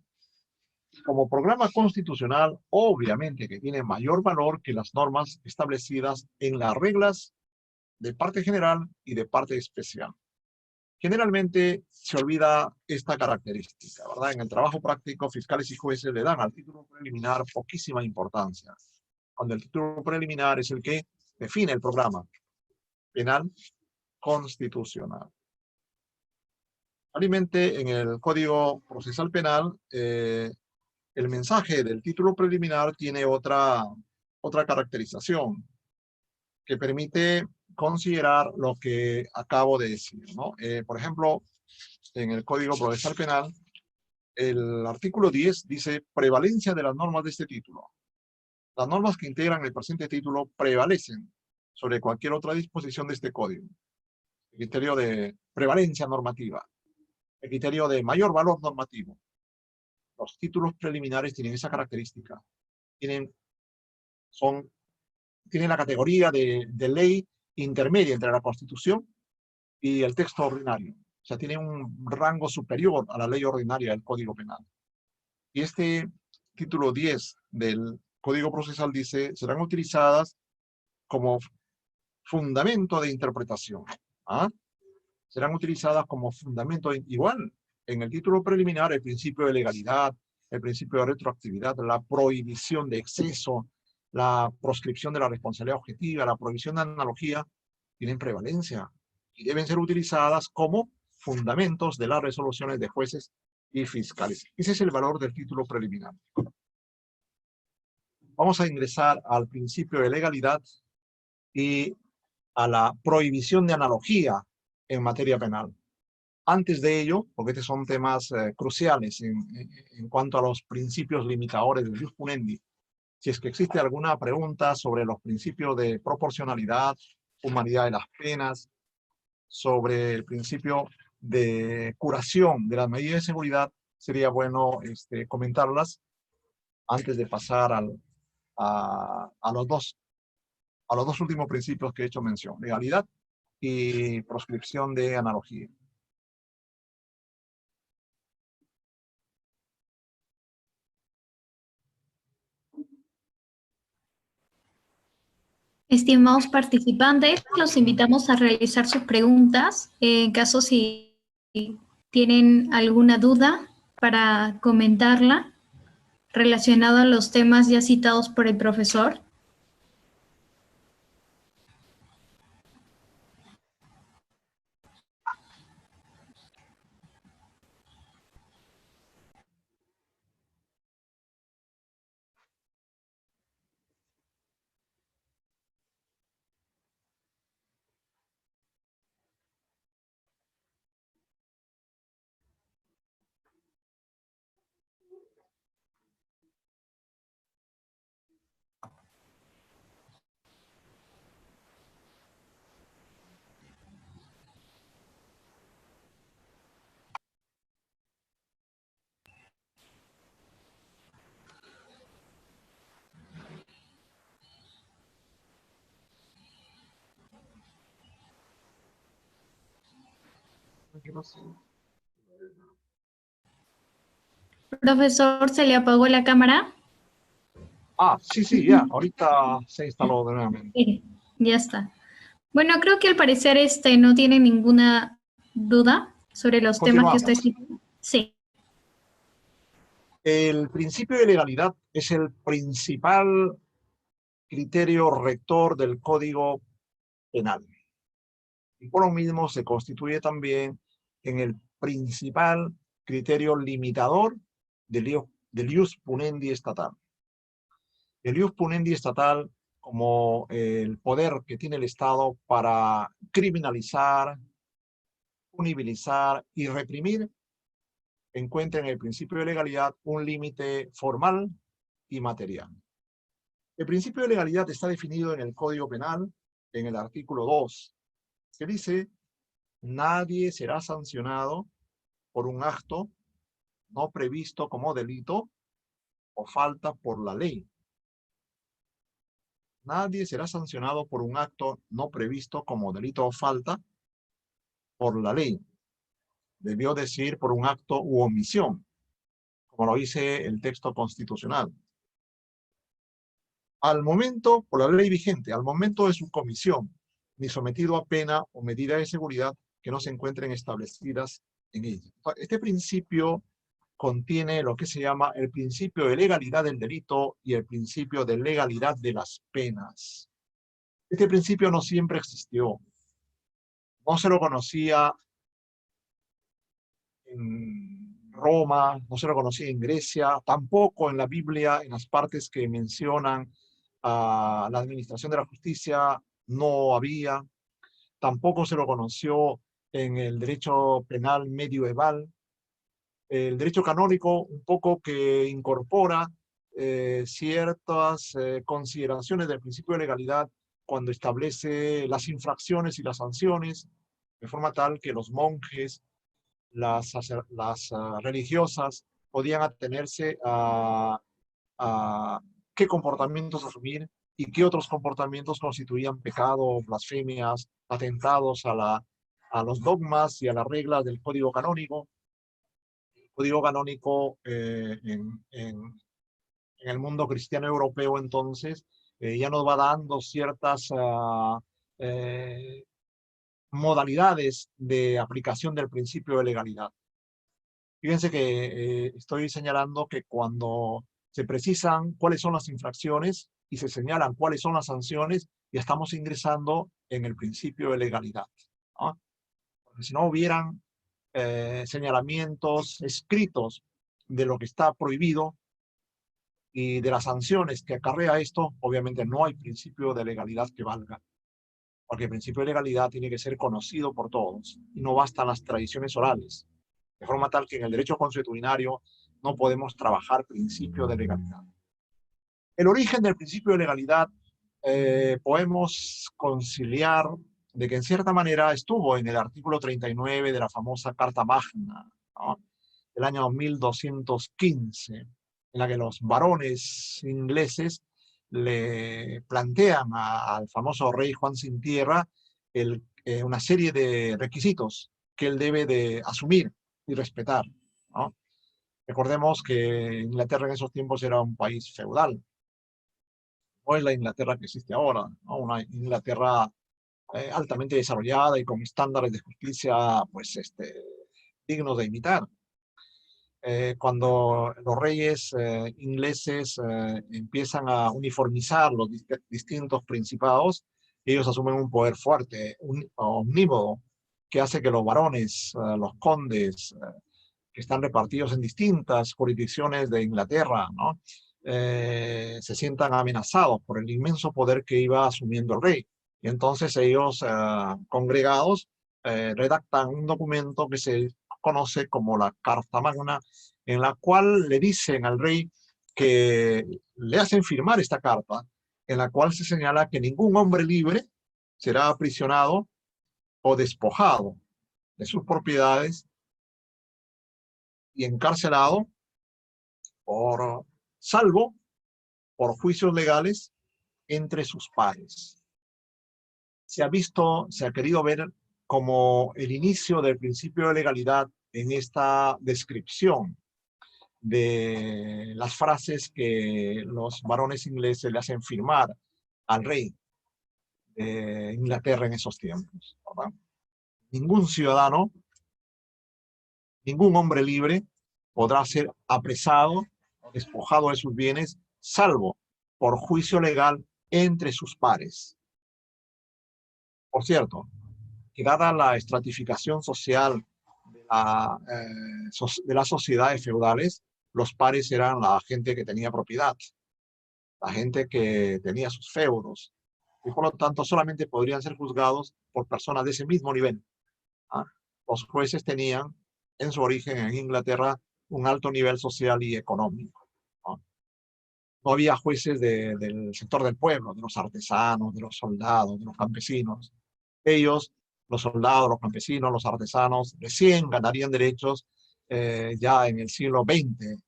Como programa constitucional, obviamente que tiene mayor valor que las normas establecidas en las reglas de parte general y de parte especial. Generalmente se olvida esta característica, ¿verdad? En el trabajo práctico, fiscales y jueces le dan al título preliminar poquísima importancia, cuando el título preliminar es el que define el programa penal constitucional. Finalmente, en el Código Procesal Penal, el mensaje del título preliminar tiene otra caracterización que permite considerar lo que acabo de decir, ¿no? Por ejemplo, en el Código Procesal Penal, el artículo 10 dice prevalencia de las normas de este título. Las normas que integran el presente título prevalecen sobre cualquier otra disposición de este código. El criterio de prevalencia normativa, el criterio de mayor valor normativo. Los títulos preliminares tienen esa característica. Tienen la categoría de ley intermedia entre la Constitución y el texto ordinario. O sea, tiene un rango superior a la ley ordinaria del Código Penal. Y este título 10 del Código Procesal dice, serán utilizadas como fundamento de interpretación. ¿Ah? Serán utilizadas como fundamento igual. En el título preliminar, el principio de legalidad, el principio de retroactividad, la prohibición de exceso, la proscripción de la responsabilidad objetiva, la prohibición de analogía, tienen prevalencia y deben ser utilizadas como fundamentos de las resoluciones de jueces y fiscales. Ese es el valor del título preliminar. Vamos a ingresar al principio de legalidad y a la prohibición de analogía en materia penal. Antes de ello, porque estos son temas cruciales en cuanto a los principios limitadores del jus punendi, si es que existe alguna pregunta sobre los principios de proporcionalidad, humanidad de las penas, sobre el principio de curación de las medidas de seguridad, sería bueno comentarlas antes de pasar a los dos últimos principios que he hecho mención, legalidad y proscripción de analogía. Estimados participantes, los invitamos a realizar sus preguntas. En caso si tienen alguna duda para comentarla relacionada a los temas ya citados por el profesor. Profesor, ¿se le apagó la cámara? Sí, ya. Ahorita se instaló de nuevamente. Sí, ya está. Bueno, creo que al parecer no tiene ninguna duda sobre los temas que usted Continuamos. citó. Sí. El principio de legalidad es el principal criterio rector del Código Penal. Y por lo mismo se constituye también en el principal criterio limitador del ius punendi estatal. El ius punendi estatal como el poder que tiene el Estado para criminalizar, punibilizar y reprimir, encuentra en el principio de legalidad un límite formal y material. El principio de legalidad está definido en el Código Penal, en el artículo 2, que dice: nadie será sancionado por un acto no previsto como delito o falta por la ley. Nadie será sancionado por un acto no previsto como delito o falta por la ley. Debió decir por un acto u omisión, como lo dice el texto constitucional. Al momento, por la ley vigente, al momento de su comisión, ni sometido a pena o medida de seguridad que no se encuentren establecidas en ella. Este principio contiene lo que se llama el principio de legalidad del delito y el principio de legalidad de las penas. Este principio no siempre existió. No se lo conocía en Roma, no se lo conocía en Grecia, tampoco en la Biblia, en las partes que mencionan a la administración de la justicia, no había. Tampoco se lo conoció en el derecho penal medieval. El derecho canónico un poco que incorpora ciertas consideraciones del principio de legalidad cuando establece las infracciones y las sanciones, de forma tal que los monjes, las religiosas, podían atenerse a qué comportamientos asumir y qué otros comportamientos constituían pecados, blasfemias, atentados a los dogmas y a las reglas del Código Canónico. El Código Canónico en el mundo cristiano europeo entonces ya nos va dando ciertas modalidades de aplicación del principio de legalidad. Fíjense que estoy señalando que cuando se precisan cuáles son las infracciones y se señalan cuáles son las sanciones, ya estamos ingresando en el principio de legalidad, ¿no? Porque si no hubieran señalamientos escritos de lo que está prohibido y de las sanciones que acarrea esto, obviamente no hay principio de legalidad que valga. Porque el principio de legalidad tiene que ser conocido por todos y no bastan las tradiciones orales. De forma tal que en el derecho consuetudinario no podemos trabajar principio de legalidad. El origen del principio de legalidad podemos conciliar de que en cierta manera estuvo en el artículo 39 de la famosa Carta Magna, ¿no?, del año 1215, en la que los varones ingleses le plantean al famoso rey Juan Sin Tierra una serie de requisitos que él debe de asumir y respetar, ¿no? Recordemos que Inglaterra en esos tiempos era un país feudal. No es la Inglaterra que existe ahora, ¿no? Una Inglaterra altamente desarrollada y con estándares de justicia pues, dignos de imitar. Cuando los reyes ingleses empiezan a uniformizar los distintos principados, ellos asumen un poder fuerte, omnímodo, que hace que los varones, los condes, que están repartidos en distintas jurisdicciones de Inglaterra, ¿no?, se sientan amenazados por el inmenso poder que iba asumiendo el rey. Y entonces ellos, congregados, redactan un documento que se conoce como la Carta Magna, en la cual le dicen al rey que le hacen firmar esta carta, en la cual se señala que ningún hombre libre será aprisionado o despojado de sus propiedades y encarcelado salvo por juicios legales entre sus pares. Se ha querido ver como el inicio del principio de legalidad en esta descripción de las frases que los varones ingleses le hacen firmar al rey de Inglaterra en esos tiempos, ¿verdad? Ningún ciudadano, ningún hombre libre podrá ser apresado o despojado de sus bienes, salvo por juicio legal entre sus pares. Por cierto, que dada la estratificación social de las sociedades feudales, los pares eran la gente que tenía propiedad, la gente que tenía sus feudos, y por lo tanto solamente podrían ser juzgados por personas de ese mismo nivel, ¿ah? Los jueces tenían en su origen en Inglaterra un alto nivel social y económico, ¿no? No había jueces del sector del pueblo, de los artesanos, de los soldados, de los campesinos. Ellos, los soldados, los campesinos, los artesanos, recién ganarían derechos ya en el siglo XX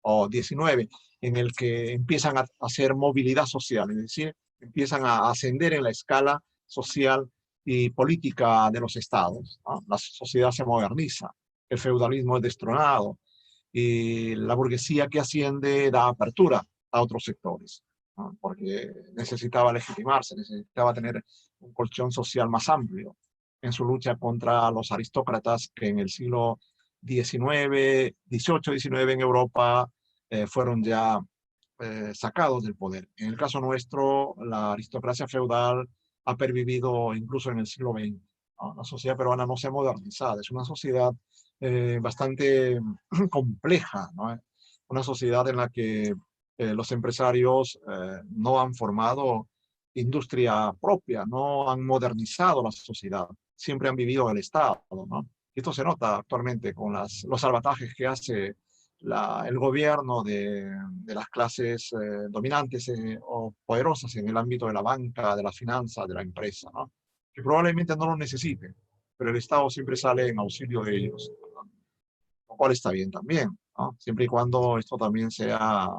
o XIX, en el que empiezan a hacer movilidad social, es decir, empiezan a ascender en la escala social y política de los estados, ¿no? La sociedad se moderniza, el feudalismo es destronado y la burguesía que asciende da apertura a otros sectores, ¿no?, porque necesitaba legitimarse, necesitaba tener un colchón social más amplio en su lucha contra los aristócratas que en el siglo XIX, XVIII, XIX en Europa fueron ya sacados del poder. En el caso nuestro, la aristocracia feudal ha pervivido incluso en el siglo XX, ¿no? La sociedad peruana no se ha modernizado, es una sociedad bastante compleja, ¿no? Una sociedad en la que los empresarios no han formado industria propia, no han modernizado la sociedad, siempre han vivido del Estado, ¿no? Y esto se nota actualmente con los salvatajes que hace el gobierno de las clases dominantes o poderosas en el ámbito de la banca, de la finanza, de la empresa, ¿no?, que probablemente no lo necesiten, pero el Estado siempre sale en auxilio de ellos, ¿no?, lo cual está bien también, ¿no?, siempre y cuando esto también sea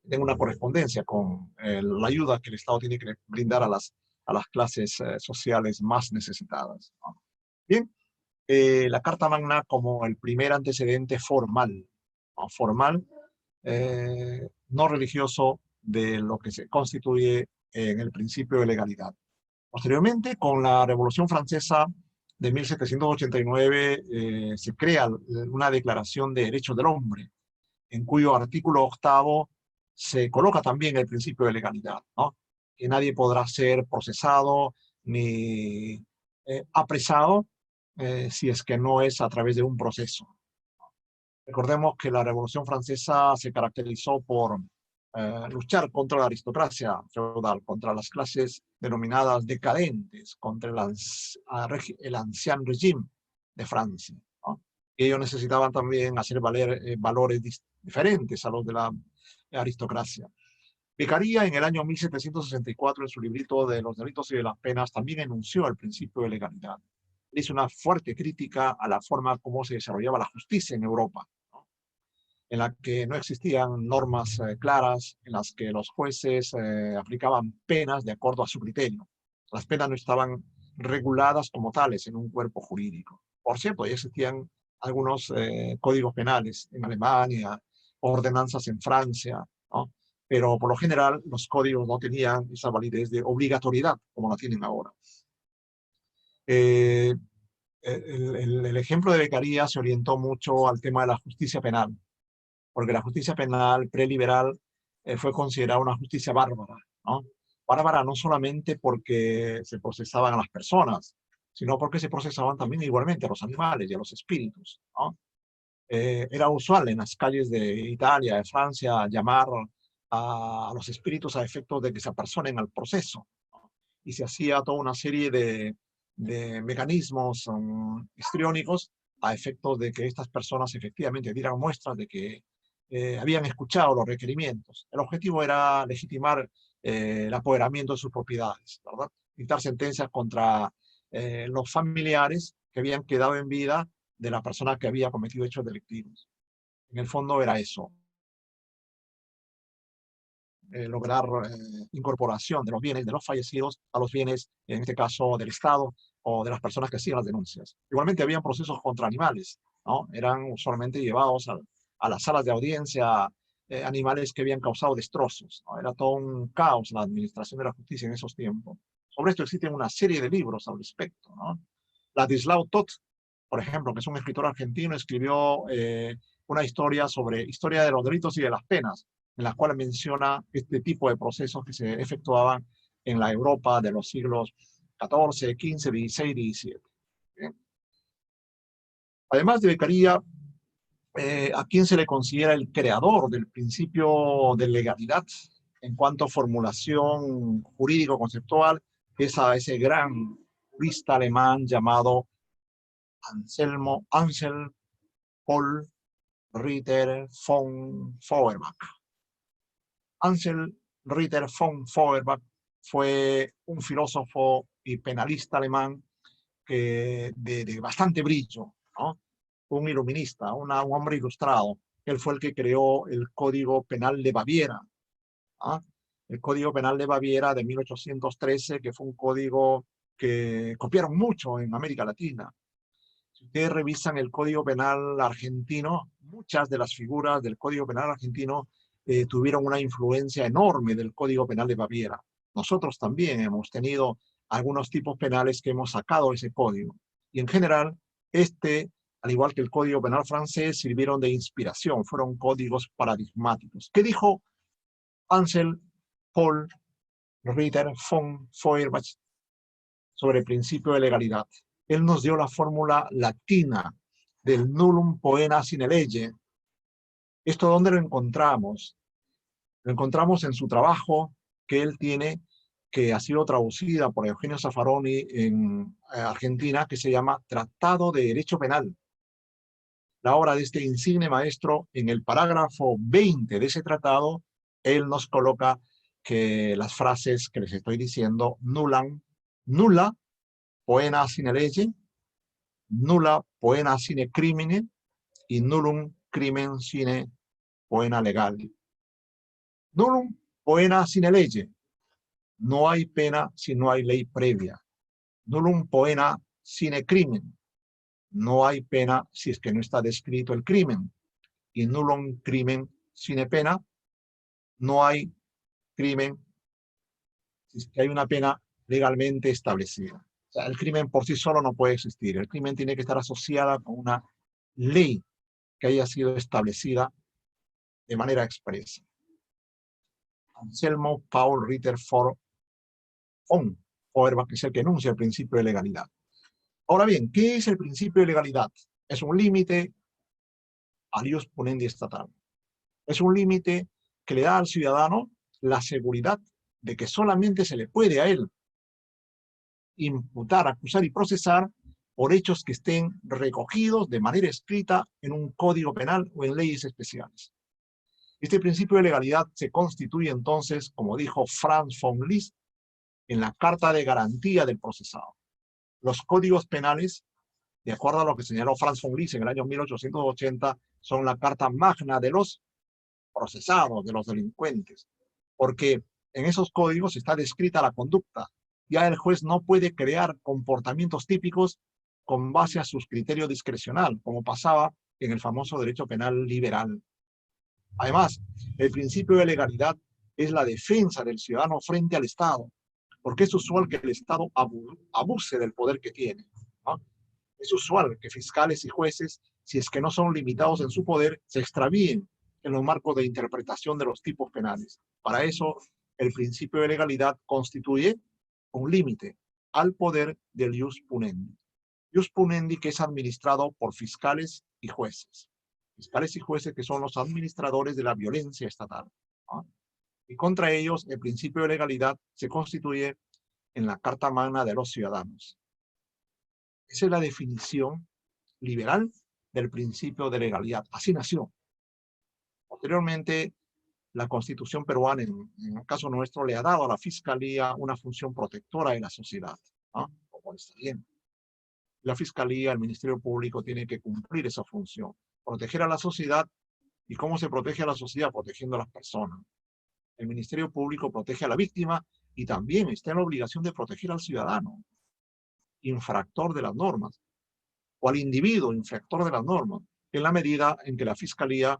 tenga una correspondencia con la ayuda que el Estado tiene que brindar a las clases sociales más necesitadas, ¿no? Bien, la Carta Magna como el primer antecedente formal, ¿no? Formal, no religioso, de lo que se constituye en el principio de legalidad. Posteriormente, con la Revolución Francesa de 1789, se crea una Declaración de Derechos del Hombre, en cuyo artículo 8 se coloca también el principio de legalidad, ¿no? Que nadie podrá ser procesado ni apresado si es que no es a través de un proceso. Recordemos que la Revolución Francesa se caracterizó por luchar contra la aristocracia feudal, contra las clases denominadas decadentes, contra el ancien régimen de Francia, ¿no? Y ellos necesitaban también hacer valer valores diferentes a los de la aristocracia. Beccaria, en el año 1764, en su librito de los delitos y de las penas, también enunció el principio de legalidad. Hizo una fuerte crítica a la forma como se desarrollaba la justicia en Europa, ¿no? En la que no existían normas claras, en las que los jueces aplicaban penas de acuerdo a su criterio. Las penas no estaban reguladas como tales en un cuerpo jurídico. Por cierto, ya existían algunos códigos penales en Alemania, ordenanzas en Francia, ¿no? Pero por lo general los códigos no tenían esa validez de obligatoriedad como la tienen ahora. El ejemplo de Beccaria se orientó mucho al tema de la justicia penal, porque la justicia penal preliberal fue considerada una justicia bárbara, ¿no? Bárbara no solamente porque se procesaban a las personas, sino porque se procesaban también igualmente a los animales y a los espíritus, ¿no? Era usual en las calles de Italia, de Francia, llamar a los espíritus a efectos de que se apersonen al proceso, ¿no? Y se hacía toda una serie de mecanismos histriónicos a efectos de que estas personas efectivamente dieran muestras de que habían escuchado los requerimientos. El objetivo era legitimar el apoderamiento de sus propiedades, ¿verdad? Dictar sentencias contra los familiares que habían quedado en vida de la persona que había cometido hechos delictivos. En el fondo era eso. Lograr incorporación de los bienes de los fallecidos a los bienes, en este caso del Estado o de las personas que hacían las denuncias. Igualmente habían procesos contra animales, ¿no? Eran usualmente llevados a las salas de audiencia animales que habían causado destrozos, ¿no? Era todo un caos la administración de la justicia en esos tiempos. Sobre esto existen una serie de libros al respecto, ¿no? Ladislao Toth, por ejemplo, que es un escritor argentino, escribió una historia sobre historia de los delitos y de las penas, en la cual menciona este tipo de procesos que se efectuaban en la Europa de los siglos XIV, XV, XVI, XVII. ¿Bien? Además de Beccaria, ¿a quién se le considera el creador del principio de legalidad en cuanto a formulación jurídico-conceptual? Es a ese gran jurista alemán llamado Ansel Paul Ritter von Feuerbach. Ansel Ritter von Feuerbach fue un filósofo y penalista alemán de bastante brillo, ¿no? Un iluminista, un hombre ilustrado. Él fue el que creó el Código Penal de Baviera, ¿no? El Código Penal de Baviera de 1813, que fue un código que copiaron mucho en América Latina. Si ustedes revisan el Código Penal argentino, muchas de las figuras del Código Penal argentino tuvieron una influencia enorme del Código Penal de Baviera. Nosotros también hemos tenido algunos tipos penales que hemos sacado ese código. Y en general, al igual que el Código Penal francés, sirvieron de inspiración, fueron códigos paradigmáticos. ¿Qué dijo Ansel Paul Ritter von Feuerbach sobre el principio de legalidad? Él nos dio la fórmula latina del nullum poena sine lege. ¿Esto dónde lo encontramos? Lo encontramos en su trabajo que él tiene, que ha sido traducida por Eugenio Zaffaroni en Argentina, que se llama Tratado de Derecho Penal. La obra de este insigne maestro, en el parágrafo 20 de ese tratado, él nos coloca que las frases que les estoy diciendo, nulla poena sine lege, nulla poena sine crimine y nullum crimen sine poena legale. Nullum poena sine lege. No hay pena si no hay ley previa. Nullum poena sine crimen. No hay pena si es que no está descrito el crimen. Y nullum crimen sine pena. No hay crimen si es que hay una pena legalmente establecida. O sea, el crimen por sí solo no puede existir. El crimen tiene que estar asociada con una ley que haya sido establecida de manera expresa. Anselmo Paul Ritter von Feuerbach, que es el que enuncia el principio de legalidad. Ahora bien, ¿qué es el principio de legalidad? Es un límite al ius punendi estatal. Es un límite que le da al ciudadano la seguridad de que solamente se le puede a él imputar, acusar y procesar por hechos que estén recogidos de manera escrita en un código penal o en leyes especiales. Este principio de legalidad se constituye entonces, como dijo Franz von Liszt, en la Carta de Garantía del Procesado. Los códigos penales, de acuerdo a lo que señaló Franz von Liszt en el año 1880, son la carta magna de los procesados, de los delincuentes, porque en esos códigos está descrita la conducta. Ya el juez no puede crear comportamientos típicos con base a sus criterios discrecional, como pasaba en el famoso derecho penal liberal. Además, el principio de legalidad es la defensa del ciudadano frente al Estado, porque es usual que el Estado abuse del poder que tiene, ¿no? Es usual que fiscales y jueces, si es que no son limitados en su poder, se extravíen en los marcos de interpretación de los tipos penales. Para eso, el principio de legalidad constituye un límite al poder del ius punendi. Ius punendi que es administrado por fiscales y jueces. Fiscales y jueces que son los administradores de la violencia estatal, ¿no? Y contra ellos el principio de legalidad se constituye en la Carta Magna de los Ciudadanos. Esa es la definición liberal del principio de legalidad. Así nació. Posteriormente, la Constitución peruana, en el caso nuestro, le ha dado a la Fiscalía una función protectora de la sociedad, ¿no? Como está bien. La Fiscalía, el Ministerio Público tiene que cumplir esa función, proteger a la sociedad. ¿Y cómo se protege a la sociedad? Protegiendo a las personas. El Ministerio Público protege a la víctima y también está en la obligación de proteger al ciudadano, infractor de las normas, o al individuo infractor de las normas, en la medida en que la Fiscalía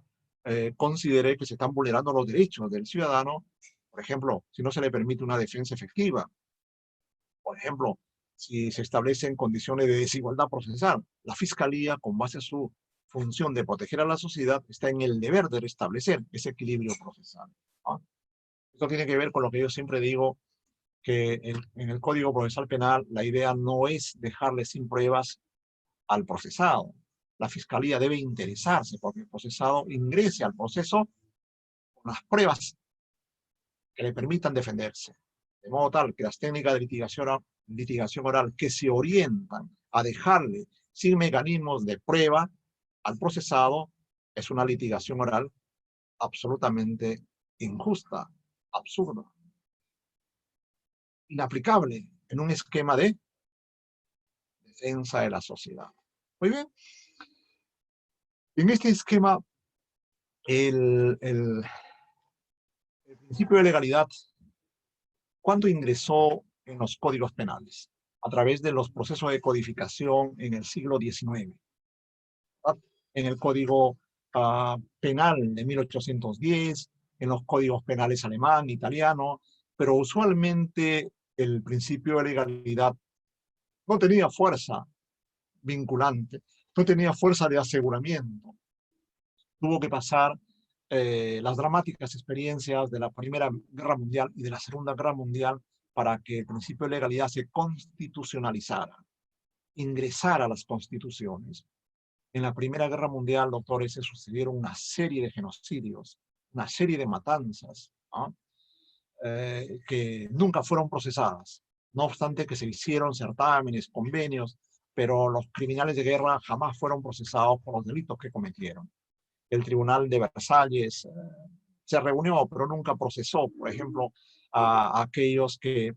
considere que se están vulnerando los derechos del ciudadano, por ejemplo, si no se le permite una defensa efectiva, por ejemplo, si se establecen condiciones de desigualdad procesal, la Fiscalía, con base a su función de proteger a la sociedad, está en el deber de restablecer ese equilibrio procesal, ¿no? Esto tiene que ver con lo que yo siempre digo, que en el Código Procesal Penal la idea no es dejarle sin pruebas al procesado. La Fiscalía debe interesarse porque el procesado ingrese al proceso con las pruebas que le permitan defenderse. De modo tal que las técnicas de litigación oral que se orientan a dejarle sin mecanismos de prueba al procesado es una litigación oral absolutamente injusta, absurda, inaplicable en un esquema de defensa de la sociedad. Muy bien. En este esquema, el principio de legalidad, ¿cuándo ingresó en los códigos penales? A través de los procesos de codificación en el siglo XIX. En el Código Penal de 1810, en los códigos penales alemán, italiano, pero usualmente el principio de legalidad no tenía fuerza vinculante, no tenía fuerza de aseguramiento. Tuvo que pasar las dramáticas experiencias de la Primera Guerra Mundial y de la Segunda Guerra Mundial para que el principio de legalidad se constitucionalizara, ingresara a las constituciones. En la Primera Guerra Mundial, doctores, se sucedieron una serie de genocidios, una serie de matanzas, ¿no? Que nunca fueron procesadas. No obstante que se hicieron certámenes, convenios, pero los criminales de guerra jamás fueron procesados por los delitos que cometieron. El Tribunal de Versalles se reunió, pero nunca procesó, por ejemplo, a aquellos que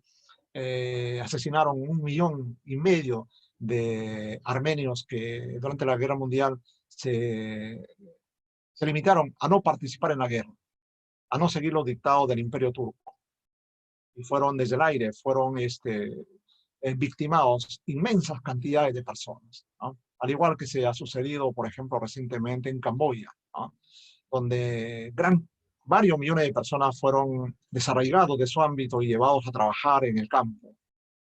asesinaron 1,5 millones de armenios que durante la Guerra Mundial se limitaron a no participar en la guerra. a no seguir los dictados del Imperio Turco. Y fueron desde el aire, fueron victimados inmensas cantidades de personas, ¿no? Al igual que se ha sucedido, por ejemplo, recientemente en Camboya, ¿no? Donde varios millones de personas fueron desarraigados de su ámbito y llevados a trabajar en el campo,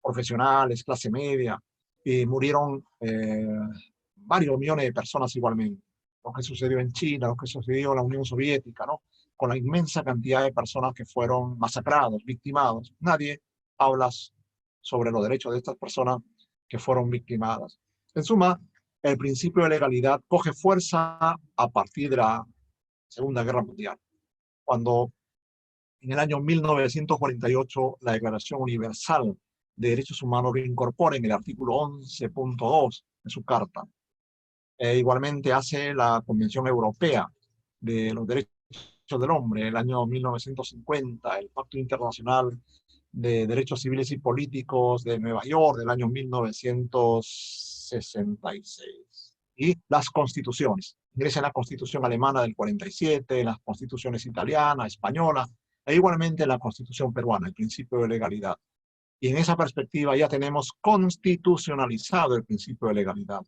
profesionales, clase media, y murieron varios millones de personas igualmente. Lo que sucedió en China, lo que sucedió en la Unión Soviética, ¿no? Con la inmensa cantidad de personas que fueron masacrados, victimados. Nadie habla sobre los derechos de estas personas que fueron victimadas. En suma, el principio de legalidad coge fuerza a partir de la Segunda Guerra Mundial, cuando en el año 1948 la Declaración Universal de Derechos Humanos lo incorpora en el artículo 11.2 de su carta. Igualmente hace la Convención Europea de los Derechos del Hombre en el año 1950, el Pacto Internacional de Derechos Civiles y Políticos de Nueva York del año 1966. Y las constituciones. Ingresa en la Constitución alemana del 47, en las constituciones italiana, española, e igualmente en la Constitución peruana, el principio de legalidad. Y en esa perspectiva ya tenemos constitucionalizado el principio de legalidad.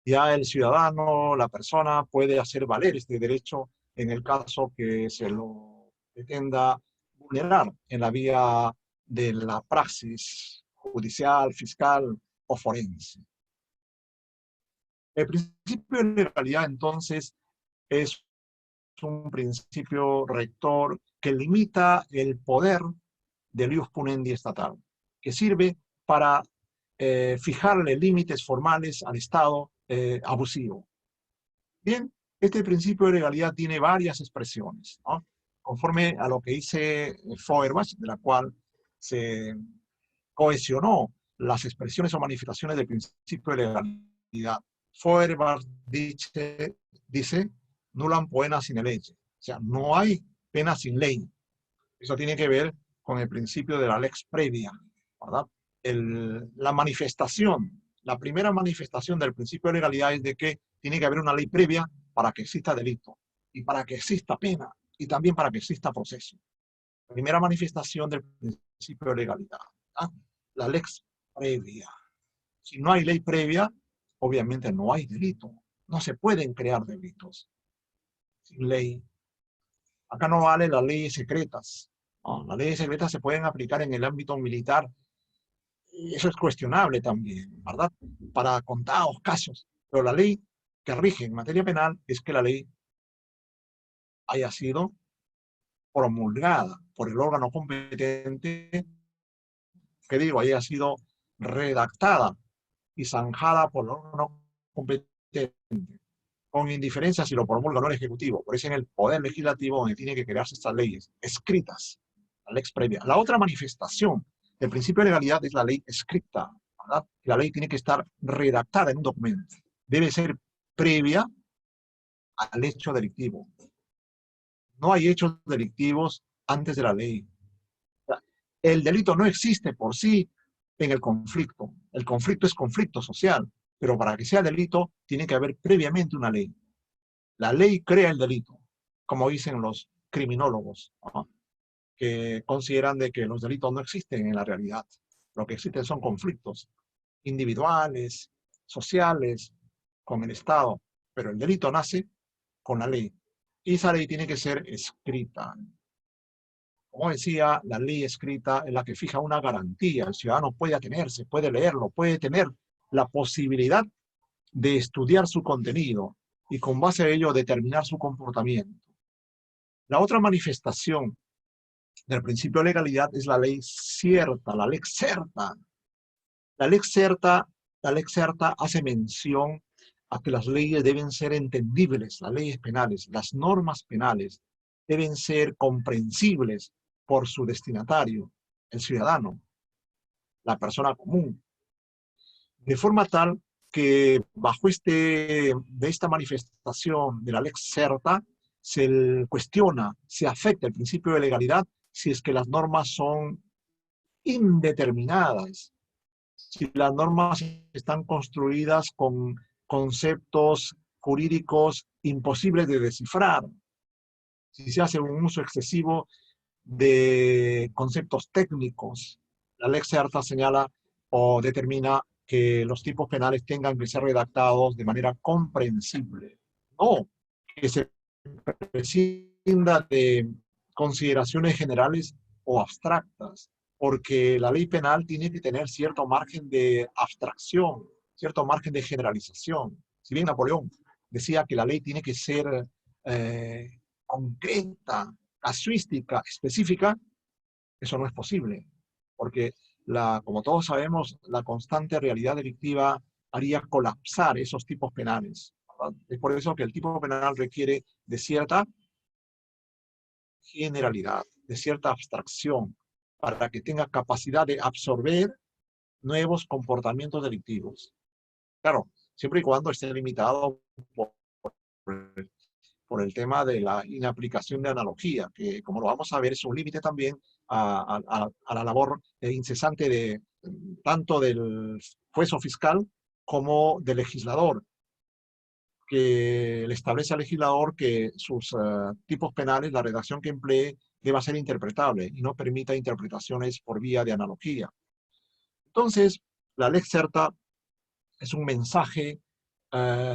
Ya el ciudadano, la persona, puede hacer valer este derecho en el caso que se lo pretenda vulnerar en la vía de la praxis judicial, fiscal o forense. El principio de legalidad, entonces, es un principio rector que limita el poder del ius puniendi estatal, que sirve para fijarle límites formales al Estado abusivo. Bien, este principio de legalidad tiene varias expresiones, ¿no? Conforme a lo que dice Feuerbach, de la cual se cohesionó las expresiones o manifestaciones del principio de legalidad. Feuerbach dice nullam poena sine lege, o sea, no hay pena sin ley. Eso tiene que ver con el principio de la lex previa, ¿verdad? La manifestación, la primera manifestación del principio de legalidad es de que tiene que haber una ley previa para que exista delito, y para que exista pena, y también para que exista proceso. Primera manifestación del principio de legalidad, ¿verdad? La lex previa. Si no hay ley previa, obviamente no hay delito. No se pueden crear delitos sin ley. Acá no vale las leyes secretas. No, las leyes secretas se pueden aplicar en el ámbito militar. Y eso es cuestionable también, ¿verdad? Para contados casos. Pero la ley que rige en materia penal es que la ley haya sido promulgada por el órgano competente, que digo, haya sido redactada y zanjada por el órgano competente, con indiferencia si lo promulga o no el Ejecutivo. Por eso en el Poder Legislativo donde tiene que crearse estas leyes escritas, la lex previa. La otra manifestación del principio de legalidad es la ley escrita, ¿verdad? La ley tiene que estar redactada en un documento. Debe ser previa al hecho delictivo. No hay hechos delictivos antes de la ley. El delito no existe por sí en el conflicto. El conflicto es conflicto social, pero para que sea delito tiene que haber previamente una ley. La ley crea el delito, como dicen los criminólogos, ¿no? Que consideran de que los delitos no existen en la realidad. Lo que existen son conflictos individuales, sociales, con el Estado, pero el delito nace con la ley. Y esa ley tiene que ser escrita. Como decía, la ley escrita es la que fija una garantía. El ciudadano puede atenerse, puede leerlo, puede tener la posibilidad de estudiar su contenido y con base a ello determinar su comportamiento. La otra manifestación del principio de legalidad es la ley cierta, la lex certa. La lex certa hace mención a que las leyes deben ser entendibles, las leyes penales, las normas penales deben ser comprensibles por su destinatario, el ciudadano, la persona común. De forma tal que bajo esta manifestación de la lex certa se cuestiona, se afecta el principio de legalidad si es que las normas son indeterminadas, si las normas están construidas con conceptos jurídicos imposibles de descifrar, Si se hace un uso excesivo de conceptos técnicos, la Lex Certa señala o determina que los tipos penales tengan que ser redactados de manera comprensible, no que se prescinda de consideraciones generales o abstractas, porque la ley penal tiene que tener cierto margen de abstracción, cierto margen de generalización. Si bien Napoleón decía que la ley tiene que ser concreta, casuística, específica, eso no es posible, porque como todos sabemos, la constante realidad delictiva haría colapsar esos tipos penales, ¿verdad? Es por eso que el tipo penal requiere de cierta generalidad, de cierta abstracción, para que tenga capacidad de absorber nuevos comportamientos delictivos. Claro, siempre y cuando esté limitado por el tema de la inaplicación de analogía, que como lo vamos a ver es un límite también a la labor incesante de tanto del juez o fiscal como del legislador, que le establece al legislador que sus tipos penales, la redacción que emplee, deba ser interpretable y no permita interpretaciones por vía de analogía. Entonces, la Lex Certa es un mensaje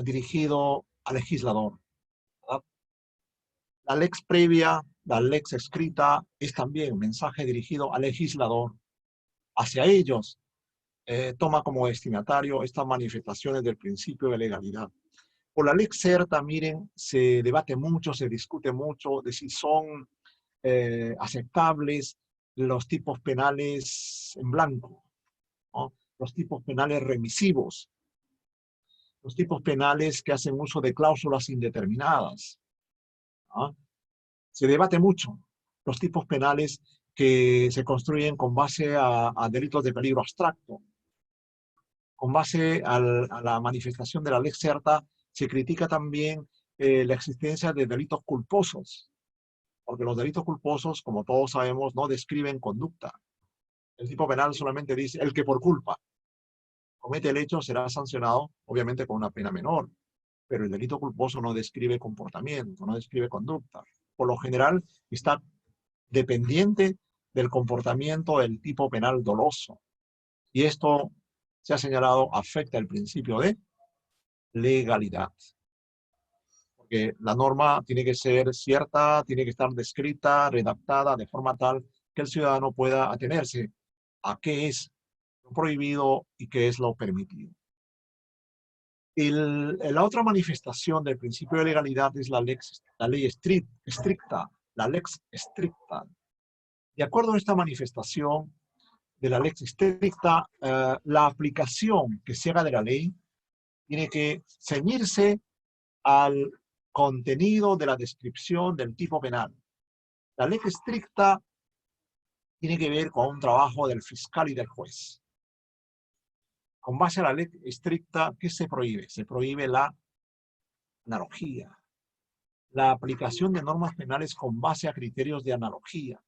dirigido al legislador, ¿verdad? La Lex previa, la Lex escrita, es también un mensaje dirigido al legislador. Hacia ellos toma como destinatario estas manifestaciones del principio de legalidad. Por la Lex Certa, miren, se debate mucho, se discute mucho de si son aceptables los tipos penales en blanco, ¿no? Los tipos penales remisivos, los tipos penales que hacen uso de cláusulas indeterminadas, ¿no? Se debate mucho los tipos penales que se construyen con base a delitos de peligro abstracto. Con base a la manifestación de la Lex Certa, se critica también la existencia de delitos culposos, porque los delitos culposos, como todos sabemos, no describen conducta. El tipo penal solamente dice, el que por culpa comete el hecho será sancionado, obviamente con una pena menor, pero el delito culposo no describe comportamiento, no describe conducta. Por lo general, está dependiente del comportamiento del tipo penal doloso. Y esto, se ha señalado, afecta el principio de legalidad. Porque la norma tiene que ser cierta, tiene que estar descrita, redactada de forma tal que el ciudadano pueda atenerse a qué es lo prohibido y qué es lo permitido. La otra manifestación del principio de legalidad es la ley estricta, la lex stricta. De acuerdo a esta manifestación de la lex estricta, la aplicación que se haga de la ley tiene que ceñirse al contenido de la descripción del tipo penal. La ley estricta tiene que ver con un trabajo del fiscal y del juez. Con base a la ley estricta, ¿qué se prohíbe? Se prohíbe la analogía, la aplicación de normas penales con base a criterios de analogía.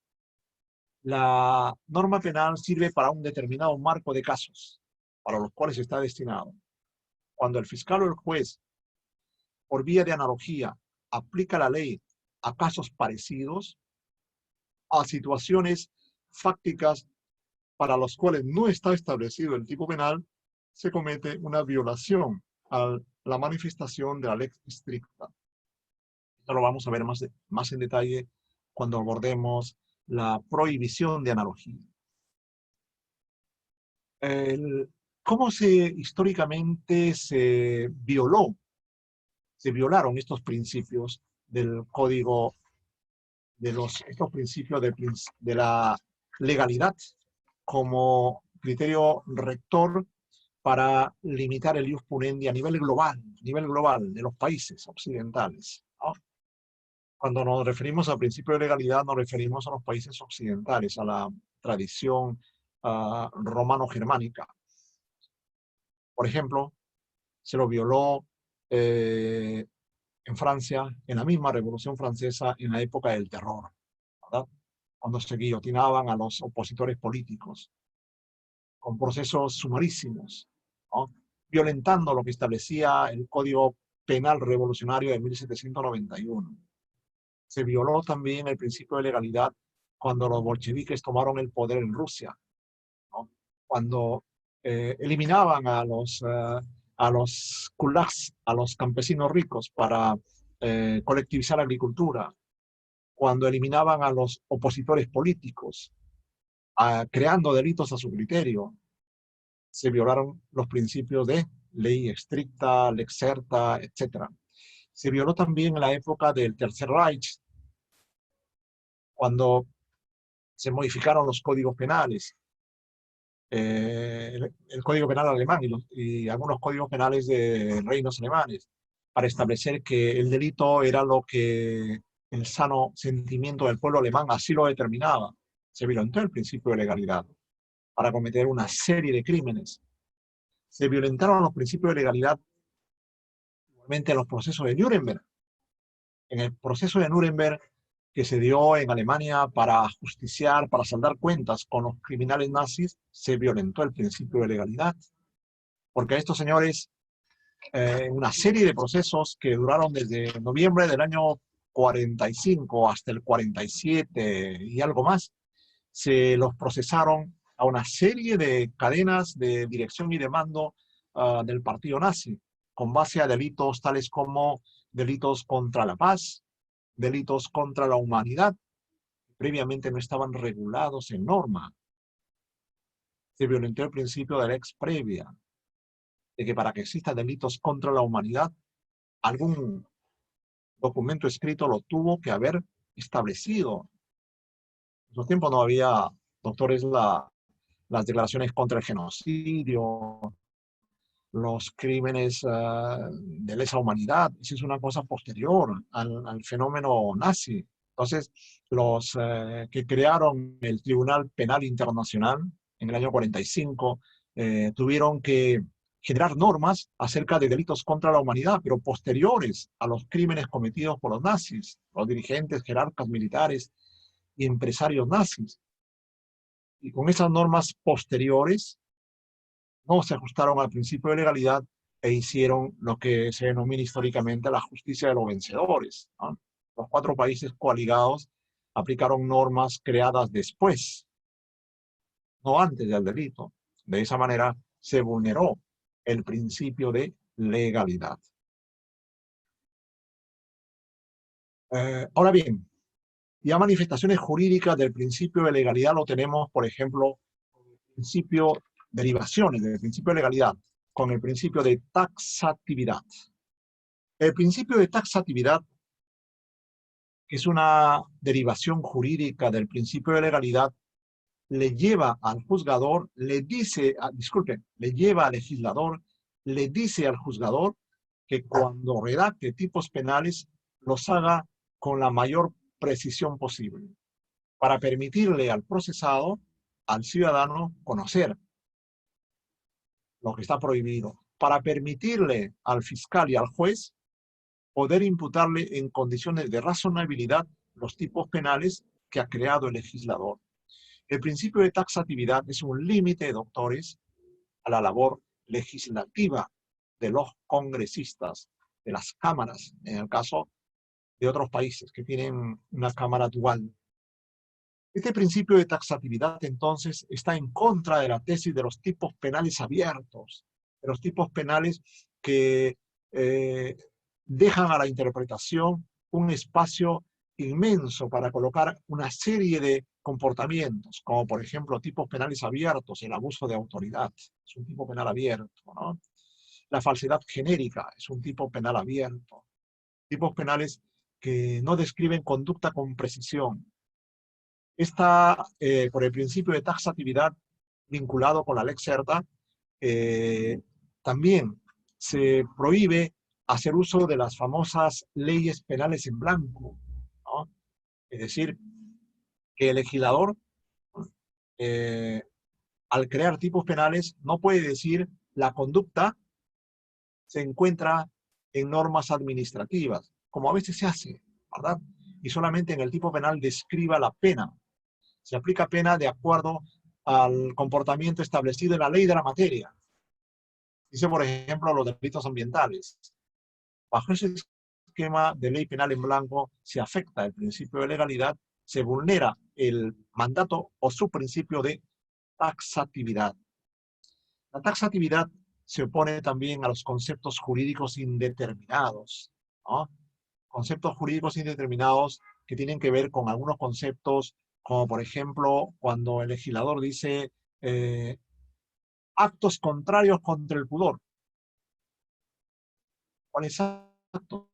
La norma penal sirve para un determinado marco de casos, para los cuales está destinado. Cuando el fiscal o el juez, por vía de analogía, aplica la ley a casos parecidos, a situaciones fácticas para los cuales no está establecido el tipo penal, se comete una violación a la manifestación de la ley estricta. Esto lo vamos a ver más en detalle cuando abordemos la prohibición de analogía. ¿Cómo históricamente se violaron estos principios del código, estos principios de la legalidad como criterio rector para limitar el ius punendi a nivel global de los países occidentales, ¿no? Cuando nos referimos al principio de legalidad, nos referimos a los países occidentales, a la tradición romano-germánica. Por ejemplo, se lo violó en Francia, en la misma Revolución Francesa, en la época del terror, ¿verdad? Cuando se guillotinaban a los opositores políticos, con procesos sumarísimos, ¿no? Violentando lo que establecía el Código Penal Revolucionario de 1791. Se violó también el principio de legalidad cuando los bolcheviques tomaron el poder en Rusia, ¿no? Cuando eliminaban a los kulaks, a los campesinos ricos, para colectivizar la agricultura, cuando eliminaban a los opositores políticos, creando delitos a su criterio. Se violaron los principios de ley estricta, lex certa, etc. Se violó también en la época del Tercer Reich, cuando se modificaron los códigos penales, el Código Penal alemán y algunos códigos penales de reinos alemanes, para establecer que el delito era lo que el sano sentimiento del pueblo alemán así lo determinaba. Se violentó el principio de legalidad para cometer una serie de crímenes. Se violentaron los principios de legalidad igualmente en los procesos de Nuremberg. En el proceso de Nuremberg que se dio en Alemania para justiciar, para saldar cuentas con los criminales nazis, se violentó el principio de legalidad. Porque a estos señores, una serie de procesos que duraron desde noviembre del año 45 hasta el 47 y algo más, se los procesaron a una serie de cadenas de dirección y de mando del partido nazi, con base a delitos tales como delitos contra la paz, delitos contra la humanidad, que previamente no estaban regulados en norma. Se violentó el principio de la lex previa, de que para que existan delitos contra la humanidad, algún documento escrito lo tuvo que haber establecido. En esos tiempos no había, doctores, las declaraciones contra el genocidio, los crímenes de lesa humanidad. Eso es una cosa posterior al fenómeno nazi. Entonces, los que crearon el Tribunal Penal Internacional en el año 45 tuvieron que generar normas acerca de delitos contra la humanidad, pero posteriores a los crímenes cometidos por los nazis, los dirigentes, jerarcas militares y empresarios nazis. Y con esas normas posteriores no se ajustaron al principio de legalidad e hicieron lo que se denomina históricamente la justicia de los vencedores, ¿no? Los 4 países coaligados aplicaron normas creadas después, no antes del delito. De esa manera se vulneró el principio de legalidad. Ahora bien, ya manifestaciones jurídicas del principio de legalidad lo tenemos, por ejemplo, el principio, derivaciones del principio de legalidad, con el principio de taxatividad. El principio de taxatividad, que es una derivación jurídica del principio de legalidad, le lleva al juzgador, le lleva al legislador, le dice al juzgador que cuando redacte tipos penales los haga con la mayor precisión posible, para permitirle al procesado, al ciudadano, conocer lo que está prohibido, para permitirle al fiscal y al juez poder imputarle en condiciones de razonabilidad los tipos penales que ha creado el legislador. El principio de taxatividad es un límite, doctores, a la labor legislativa de los congresistas, de las cámaras, en el caso de otros países que tienen una cámara dual. Este principio de taxatividad, entonces, está en contra de la tesis de los tipos penales abiertos, de los tipos penales que dejan a la interpretación un espacio inmenso para colocar una serie de comportamientos, como por ejemplo tipos penales abiertos, el abuso de autoridad, es un tipo penal abierto, ¿no? La falsedad genérica es un tipo penal abierto. Tipos penales que no describen conducta con precisión. Está por el principio de taxatividad vinculado con la lex certa, también se prohíbe hacer uso de las famosas leyes penales en blanco, ¿no? Es decir, que el legislador, al crear tipos penales, no puede decir la conducta se encuentra en normas administrativas, como a veces se hace, ¿verdad? Y solamente en el tipo penal describa la pena. Se aplica pena de acuerdo al comportamiento establecido en la ley de la materia. Dice, por ejemplo, los delitos ambientales. Bajo ese esquema de ley penal en blanco se afecta el principio de legalidad, se vulnera el mandato o su principio de taxatividad. La taxatividad se opone también a los conceptos jurídicos indeterminados, ¿no? Conceptos jurídicos indeterminados que tienen que ver con algunos conceptos, como por ejemplo, cuando el legislador dice actos contrarios contra el pudor. ¿Cuáles actos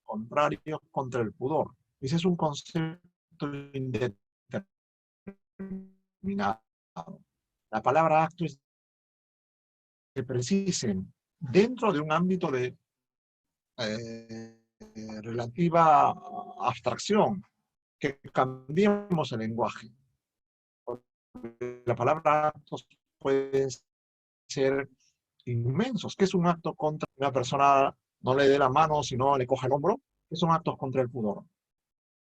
contrarios contra el pudor? Ese es un concepto indeterminado. La palabra acto es que precisen dentro de un ámbito de relativa abstracción, que cambiemos el lenguaje. La palabra actos pueden ser inmensos. ¿Qué es un acto contra una persona? No le dé la mano, sino le coge el hombro. ¿Qué son actos contra el pudor?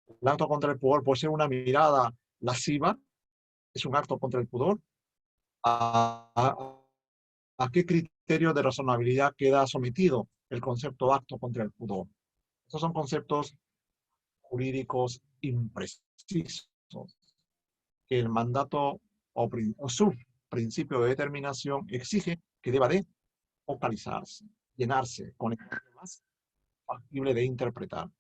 El acto contra el pudor puede ser una mirada lasciva. ¿Es un acto contra el pudor? ¿A qué criterio de razonabilidad queda sometido el concepto acto contra el pudor? Estos son conceptos jurídicos imprecisos que el mandato o su principio de determinación exige que deba de focalizarse, llenarse con el más factible de interpretar.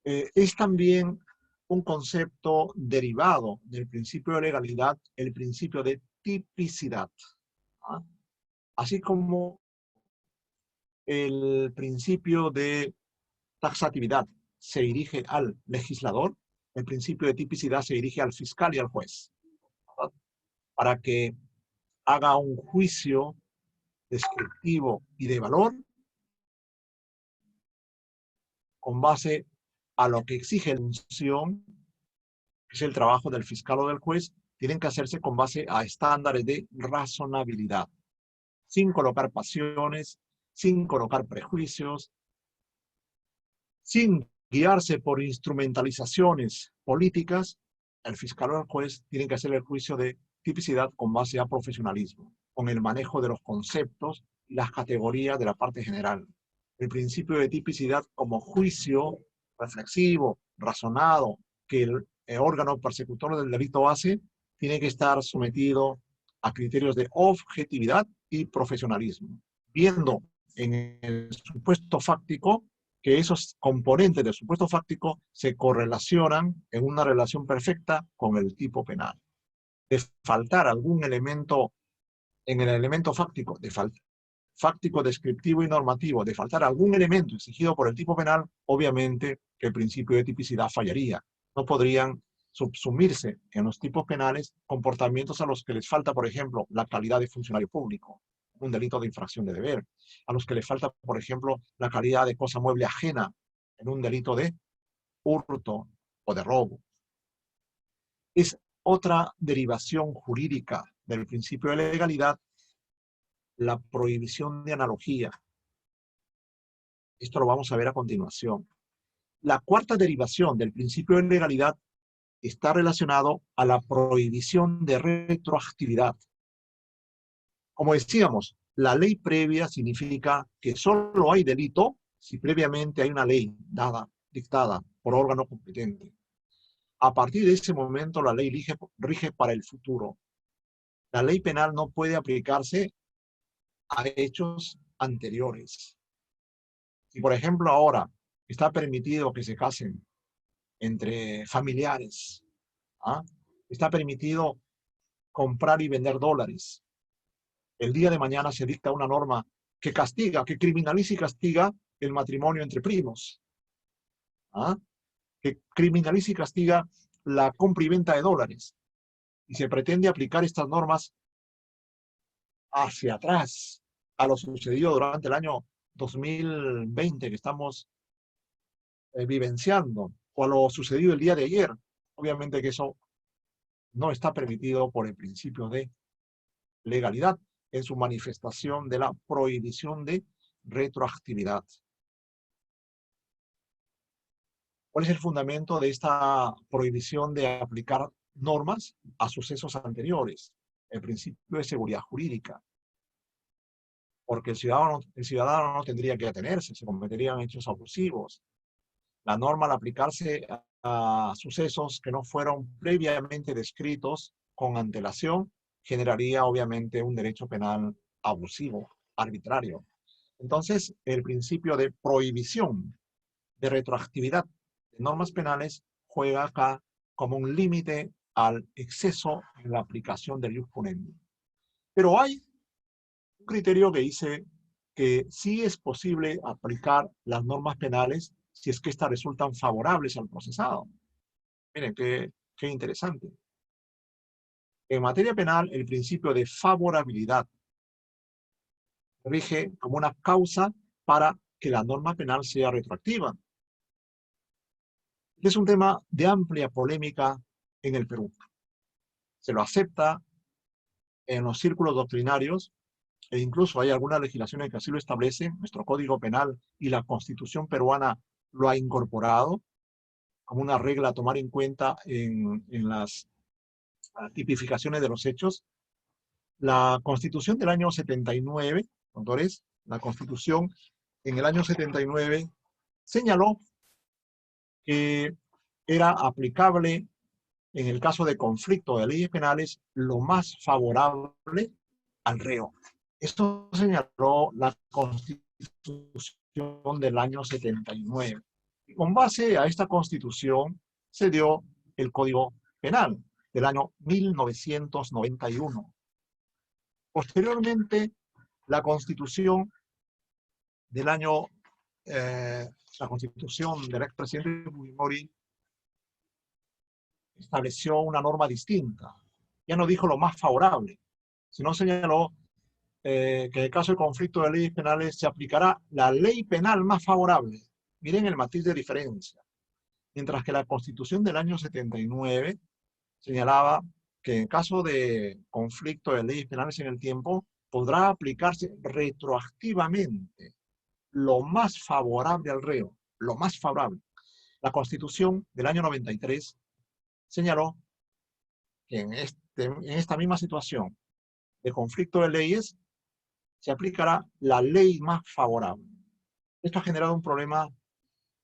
Es también un concepto derivado del principio de legalidad, el principio de tipicidad. ¿Ah? Así como el principio de taxatividad se dirige al legislador, el principio de tipicidad se dirige al fiscal y al juez, ¿verdad? Para que haga un juicio descriptivo y de valor con base a lo que exige la función, que es el trabajo del fiscal o del juez, tienen que hacerse con base a estándares de razonabilidad, sin colocar pasiones, sin colocar prejuicios, sin guiarse por instrumentalizaciones políticas. El fiscal o el juez tienen que hacer el juicio de tipicidad con base a profesionalismo, con el manejo de los conceptos y las categorías de la parte general. El principio de tipicidad como juicio reflexivo, razonado, que el órgano persecutor del delito hace, tiene que estar sometido a criterios de objetividad y profesionalismo, viendo en el supuesto fáctico que esos componentes del supuesto fáctico se correlacionan en una relación perfecta con el tipo penal. De faltar algún elemento en el elemento fáctico, fáctico, descriptivo y normativo, de faltar algún elemento exigido por el tipo penal, obviamente que el principio de tipicidad fallaría. No podrían subsumirse en los tipos penales comportamientos a los que les falta, por ejemplo, la calidad de funcionario público, un delito de infracción de deber, a los que les falta, por ejemplo, la calidad de cosa mueble ajena en un delito de hurto o de robo. Es otra derivación jurídica del principio de legalidad la prohibición de analogía. Esto lo vamos a ver a continuación. La cuarta derivación del principio de legalidad está relacionado a la prohibición de retroactividad. Como decíamos, la ley previa significa que solo hay delito si previamente hay una ley dictada por órgano competente. A partir de ese momento, la ley rige para el futuro. La ley penal no puede aplicarse a hechos anteriores. Si, por ejemplo, ahora está permitido que se casen entre familiares, ¿ah? Está permitido comprar y vender dólares. El día de mañana se dicta una norma que castiga, que criminaliza y castiga el matrimonio entre primos, ¿ah? Que criminaliza y castiga la compra y venta de dólares. Y se pretende aplicar estas normas hacia atrás, a lo sucedido durante el año 2020 que estamos vivenciando, o a lo sucedido el día de ayer. Obviamente que eso no está permitido por el principio de legalidad en su manifestación de la prohibición de retroactividad. ¿Cuál es el fundamento de esta prohibición de aplicar normas a sucesos anteriores? El principio de seguridad jurídica. porque el ciudadano no tendría que atenerse, se cometerían hechos abusivos. La norma al aplicarse a sucesos que no fueron previamente descritos con antelación generaría obviamente un derecho penal abusivo, arbitrario. Entonces, el principio de prohibición de retroactividad de normas penales juega acá como un límite al exceso en la aplicación del ius punendi. Pero hay un criterio que dice que sí es posible aplicar las normas penales si es que éstas resultan favorables al procesado. Miren, qué interesante. En materia penal, el principio de favorabilidad rige como una causa para que la norma penal sea retroactiva. Es un tema de amplia polémica en el Perú. Se lo acepta en los círculos doctrinarios e incluso hay algunas legislaciones que así lo establecen. Nuestro Código Penal y la Constitución peruana lo ha incorporado como una regla a tomar en cuenta en las tipificaciones de los hechos. La Constitución del año 79, doctores, la Constitución en el año 79 señaló que era aplicable en el caso de conflicto de leyes penales lo más favorable al reo. Esto señaló la Constitución del año 79. Y con base a esta Constitución se dio el Código Penal del año 1991. Posteriormente, la Constitución del año, la Constitución del expresidente Fujimori estableció una norma distinta. Ya no dijo lo más favorable, sino señaló que en el caso de conflicto de leyes penales se aplicará la ley penal más favorable. Miren el matiz de diferencia. Mientras que la Constitución del año 79 señalaba que en caso de conflicto de leyes penales en el tiempo, podrá aplicarse retroactivamente lo más favorable al reo, lo más favorable. La Constitución del año 93 señaló que en esta misma situación de conflicto de leyes se aplicará la ley más favorable. Esto ha generado un problema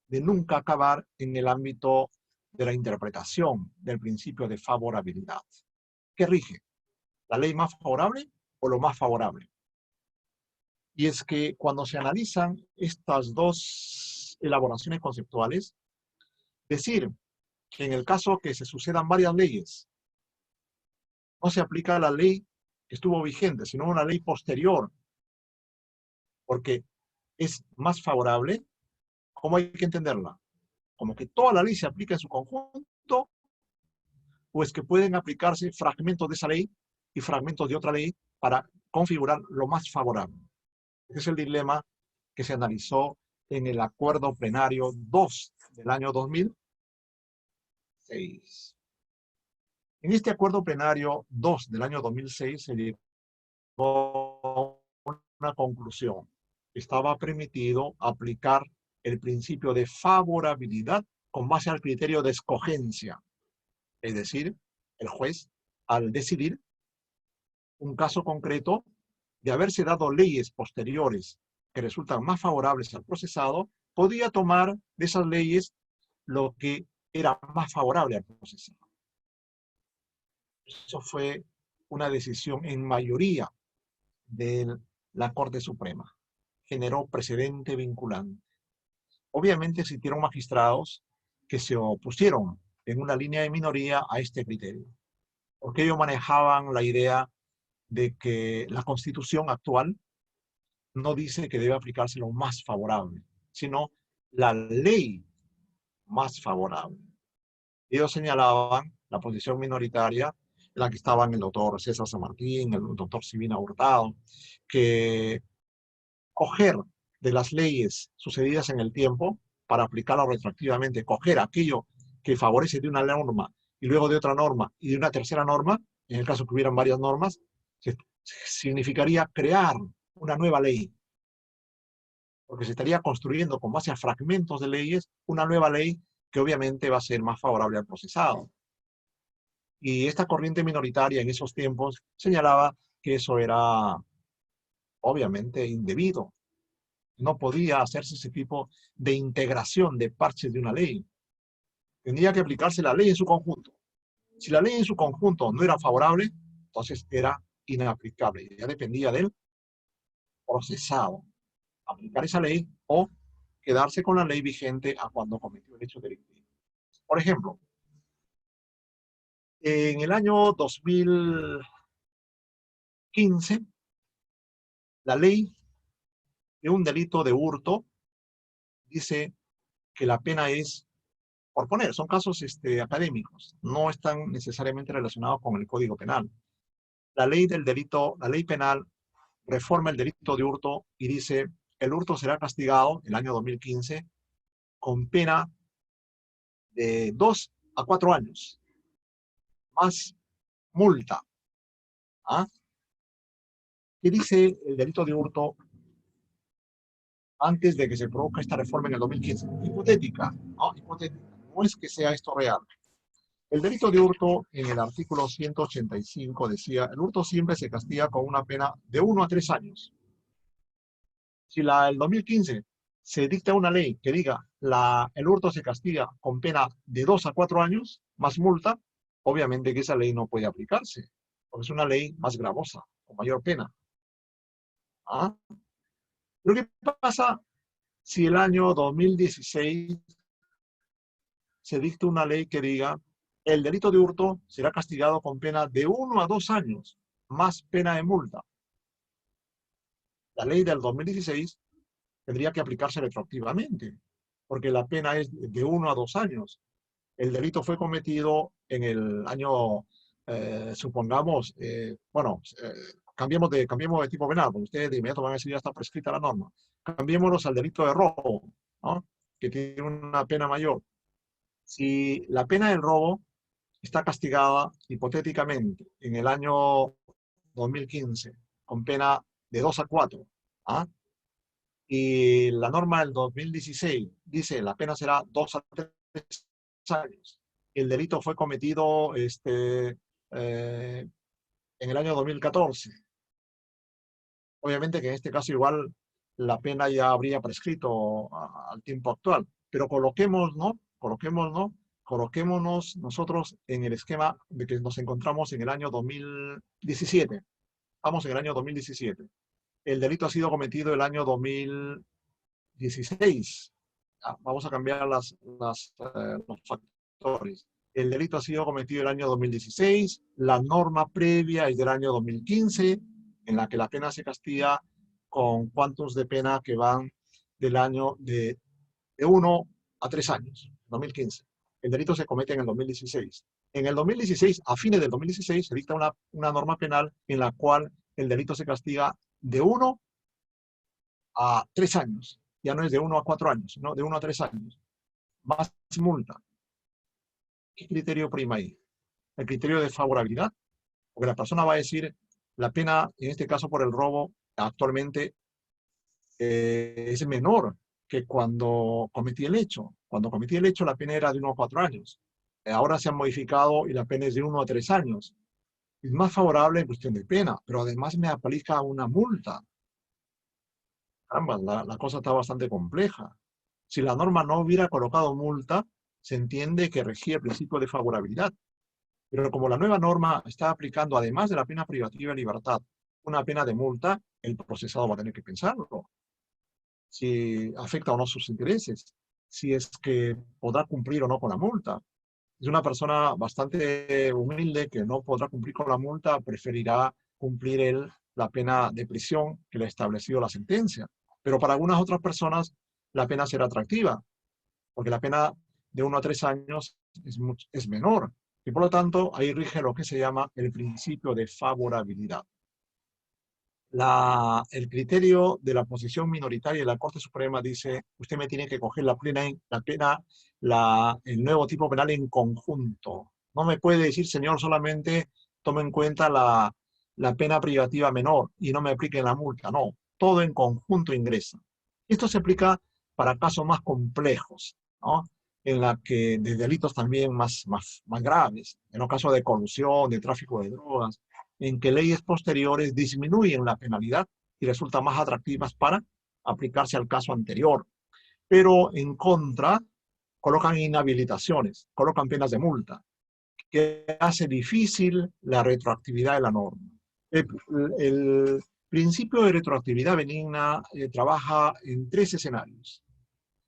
de nunca acabar en el ámbito de la interpretación del principio de favorabilidad. ¿Qué rige? ¿La ley más favorable o lo más favorable? Y es que cuando se analizan estas dos elaboraciones conceptuales, decir que en el caso que se sucedan varias leyes, no se aplica la ley que estuvo vigente, sino una ley posterior, porque es más favorable. ¿Cómo hay que entenderla? ¿Como que toda la ley se aplica en su conjunto? ¿O es que pueden aplicarse fragmentos de esa ley y fragmentos de otra ley para configurar lo más favorable? Ese es el dilema que se analizó en el Acuerdo Plenario 2 del año 2006. En este Acuerdo Plenario 2 del año 2006 se llegó a una conclusión. Estaba permitido aplicar el principio de favorabilidad con base al criterio de escogencia. Es decir, el juez, al decidir un caso concreto, de haberse dado leyes posteriores que resultan más favorables al procesado, podía tomar de esas leyes lo que era más favorable al procesado. Eso fue una decisión en mayoría de la Corte Suprema. Generó precedente vinculante. Obviamente existieron magistrados que se opusieron en una línea de minoría a este criterio, porque ellos manejaban la idea de que la Constitución actual no dice que debe aplicarse lo más favorable, sino la ley más favorable. Ellos señalaban la posición minoritaria, en la que estaban el doctor César San Martín, el doctor Silvina Hurtado, que coger de las leyes sucedidas en el tiempo para aplicarlo retroactivamente, coger aquello que favorece de una norma y luego de otra norma y de una tercera norma, en el caso que hubieran varias normas, significaría crear una nueva ley, porque se estaría construyendo con base a fragmentos de leyes una nueva ley que obviamente va a ser más favorable al procesado. Y esta corriente minoritaria en esos tiempos señalaba que eso era obviamente indebido. No podía hacerse ese tipo de integración de parches de una ley. Tendría que aplicarse la ley en su conjunto. Si la ley en su conjunto no era favorable, entonces era inaplicable. Ya dependía del procesado aplicar esa ley o quedarse con la ley vigente a cuando cometió el hecho delictivo. Por ejemplo, en el año 2015, la ley de un delito de hurto dice que la pena es, por poner, son casos académicos, no están necesariamente relacionados con el Código Penal. La ley del delito, la ley penal reforma el delito de hurto y dice, el hurto será castigado, el año 2015, con pena de 2 a 4 años, más multa. ¿Ah? ¿Qué dice el delito de hurto antes de que se produzca esta reforma en el 2015? Hipotética, ¿no? Hipotética. No es que sea esto real. El delito de hurto en el artículo 185 decía, el hurto siempre se castiga con una pena de 1 a 3 años. Si el 2015 se dicta una ley que diga el hurto se castiga con pena de 2 a 4 años, más multa, obviamente que esa ley no puede aplicarse, porque es una ley más gravosa, con mayor pena. ¿Ah? Lo que pasa si el año 2016 se dicta una ley que diga el delito de hurto será castigado con pena de 1 a 2 años, más pena de multa. La ley del 2016 tendría que aplicarse retroactivamente, porque la pena es de 1 a 2 años. El delito fue cometido en el año, supongamos, cambiemos de tipo penal, porque ustedes de inmediato van a decir ya está prescrita la norma. Cambiémonos al delito de robo, ¿no? Que tiene una pena mayor. Si la pena del robo está castigada hipotéticamente en el año 2015 con pena de 2 a 4, ¿ah? Y la norma del 2016 dice la pena será 2 a 3 años. El delito fue cometido en el año 2014. Obviamente que en este caso igual la pena ya habría prescrito al tiempo actual, pero coloquémonos nosotros en el esquema de que nos encontramos en el año 2017. Estamos en el año 2017. El delito ha sido cometido el año 2016. Vamos a cambiar los factores. El delito ha sido cometido el año 2016. La norma previa es del año 2015, en la que la pena se castiga con cuantos de pena que van del año de 1 a 3 años, 2015. El delito se comete en el 2016. En el 2016, a fines del 2016, se dicta una norma penal en la cual el delito se castiga de 1 a 3 años. Ya no es de 1 a 4 años, sino de 1 a 3 años. Más multa. ¿Qué criterio prima ahí? El criterio de favorabilidad. Porque la persona va a decir, la pena, en este caso por el robo, actualmente es menor que cuando cometí el hecho. Cuando cometí el hecho, la pena era de 1 a 4 años. Ahora se ha modificado y la pena es de 1 a 3 años. Es más favorable en cuestión de pena, pero además me aplica una multa. Ambas, la cosa está bastante compleja. Si la norma no hubiera colocado multa, se entiende que regía el principio de favorabilidad. Pero como la nueva norma está aplicando, además de la pena privativa de libertad, una pena de multa, el procesado va a tener que pensarlo. Si afecta o no sus intereses, si es que podrá cumplir o no con la multa. Es una persona bastante humilde que no podrá cumplir con la multa, preferirá cumplir la pena de prisión que le ha establecido la sentencia. Pero para algunas otras personas la pena será atractiva, porque la pena de 1 a 3 años es menor. Y por lo tanto, ahí rige lo que se llama el principio de favorabilidad. El criterio de la posición minoritaria de la Corte Suprema dice, usted me tiene que coger el nuevo tipo penal en conjunto. No me puede decir, señor, solamente tome en cuenta la pena privativa menor y no me aplique la multa. No, todo en conjunto ingresa. Esto se aplica para casos más complejos, ¿no? En la que de delitos también más graves, en los casos de corrupción, de tráfico de drogas, en que leyes posteriores disminuyen la penalidad y resultan más atractivas para aplicarse al caso anterior. Pero en contra, colocan inhabilitaciones, colocan penas de multa, que hace difícil la retroactividad de la norma. El principio de retroactividad benigna trabaja en 3 escenarios.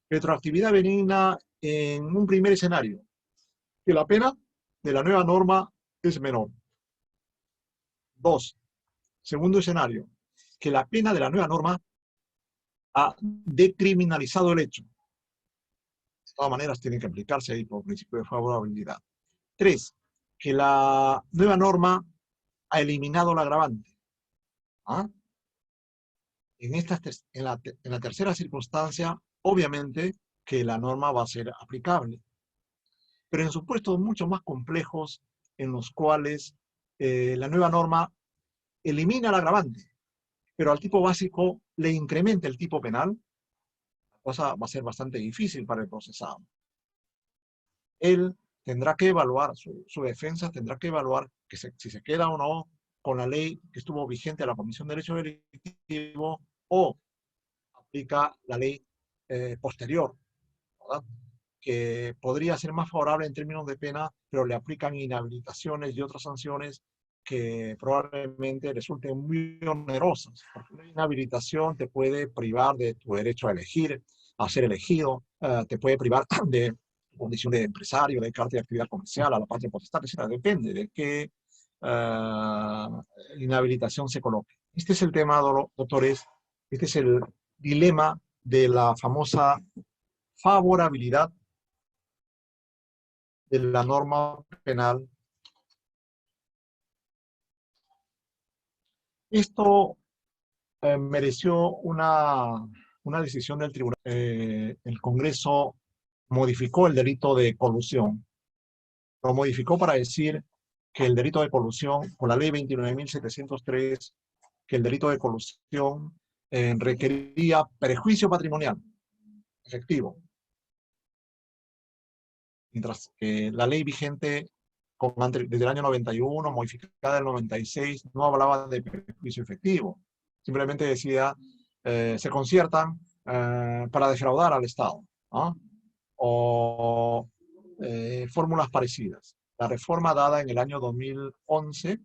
Retroactividad benigna en un primer escenario, que la pena de la nueva norma es menor. 2. Segundo escenario, que la pena de la nueva norma ha decriminalizado el hecho. De todas maneras, tienen que aplicarse ahí por principio de favorabilidad. 3. Que la nueva norma ha eliminado el agravante. ¿Ah? En la tercera circunstancia, obviamente que la norma va a ser aplicable. Pero en supuestos mucho más complejos, en los cuales la nueva norma elimina el agravante, pero al tipo básico le incrementa el tipo penal, la cosa va a ser bastante difícil para el procesado. Él tendrá que evaluar, su defensa tendrá que evaluar si se queda o no con la ley que estuvo vigente a la Comisión de Derecho Delictivo o aplica la ley posterior, ¿verdad? Que podría ser más favorable en términos de pena, pero le aplican inhabilitaciones y otras sanciones que probablemente resulten muy onerosas. Porque una inhabilitación te puede privar de tu derecho a elegir, a ser elegido, te puede privar de tu condición de empresario, de carta de actividad comercial, a la patria potestad, etc. Depende de qué inhabilitación se coloque. Este es el tema, doctores, este es el dilema de la famosa favorabilidad de la norma penal. Esto mereció una decisión del tribunal. El Congreso modificó el delito de colusión. Lo modificó para decir que el delito de colusión, con la ley 29.703, que el delito de colusión requería perjuicio patrimonial efectivo. Mientras que la ley vigente desde el año 91, modificada en el 96, no hablaba de perjuicio efectivo. Simplemente decía, se conciertan para defraudar al Estado, ¿no? O fórmulas parecidas. La reforma dada en el año 2011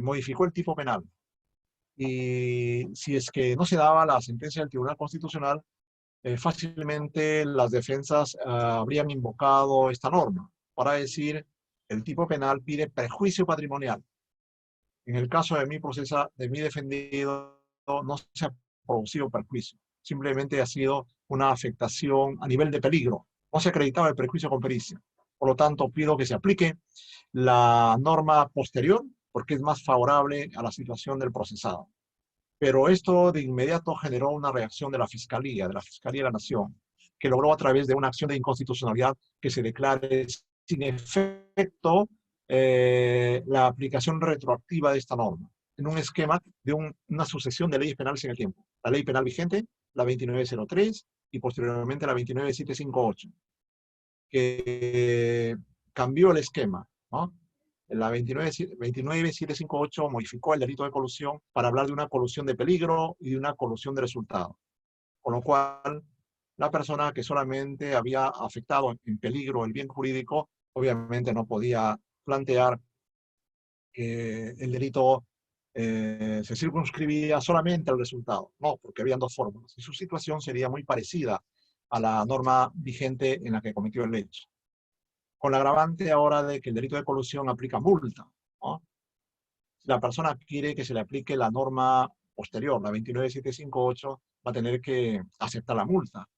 modificó el tipo penal. Y si es que no se daba la sentencia del Tribunal Constitucional, fácilmente las defensas habrían invocado esta norma para decir el tipo penal pide perjuicio patrimonial. En el caso de mi defendido, no se ha producido perjuicio. Simplemente ha sido una afectación a nivel de peligro. No se acreditaba el perjuicio con pericia. Por lo tanto, pido que se aplique la norma posterior porque es más favorable a la situación del procesado. Pero esto de inmediato generó una reacción de la Fiscalía de la Nación, que logró a través de una acción de inconstitucionalidad que se declare sin efecto la aplicación retroactiva de esta norma, en un esquema de una sucesión de leyes penales en el tiempo. La ley penal vigente, la 2903, y posteriormente la 29758, que cambió el esquema, ¿no? La 29758 modificó el delito de colusión para hablar de una colusión de peligro y de una colusión de resultado. Con lo cual, la persona que solamente había afectado en peligro el bien jurídico, obviamente no podía plantear que el delito se circunscribía solamente al resultado. No, porque habían 2 fórmulas. Y su situación sería muy parecida a la norma vigente en la que cometió el hecho. Con la agravante ahora de que el delito de colusión aplica multa, ¿no? Si la persona quiere que se le aplique la norma posterior, la 29758, va a tener que aceptar la multa.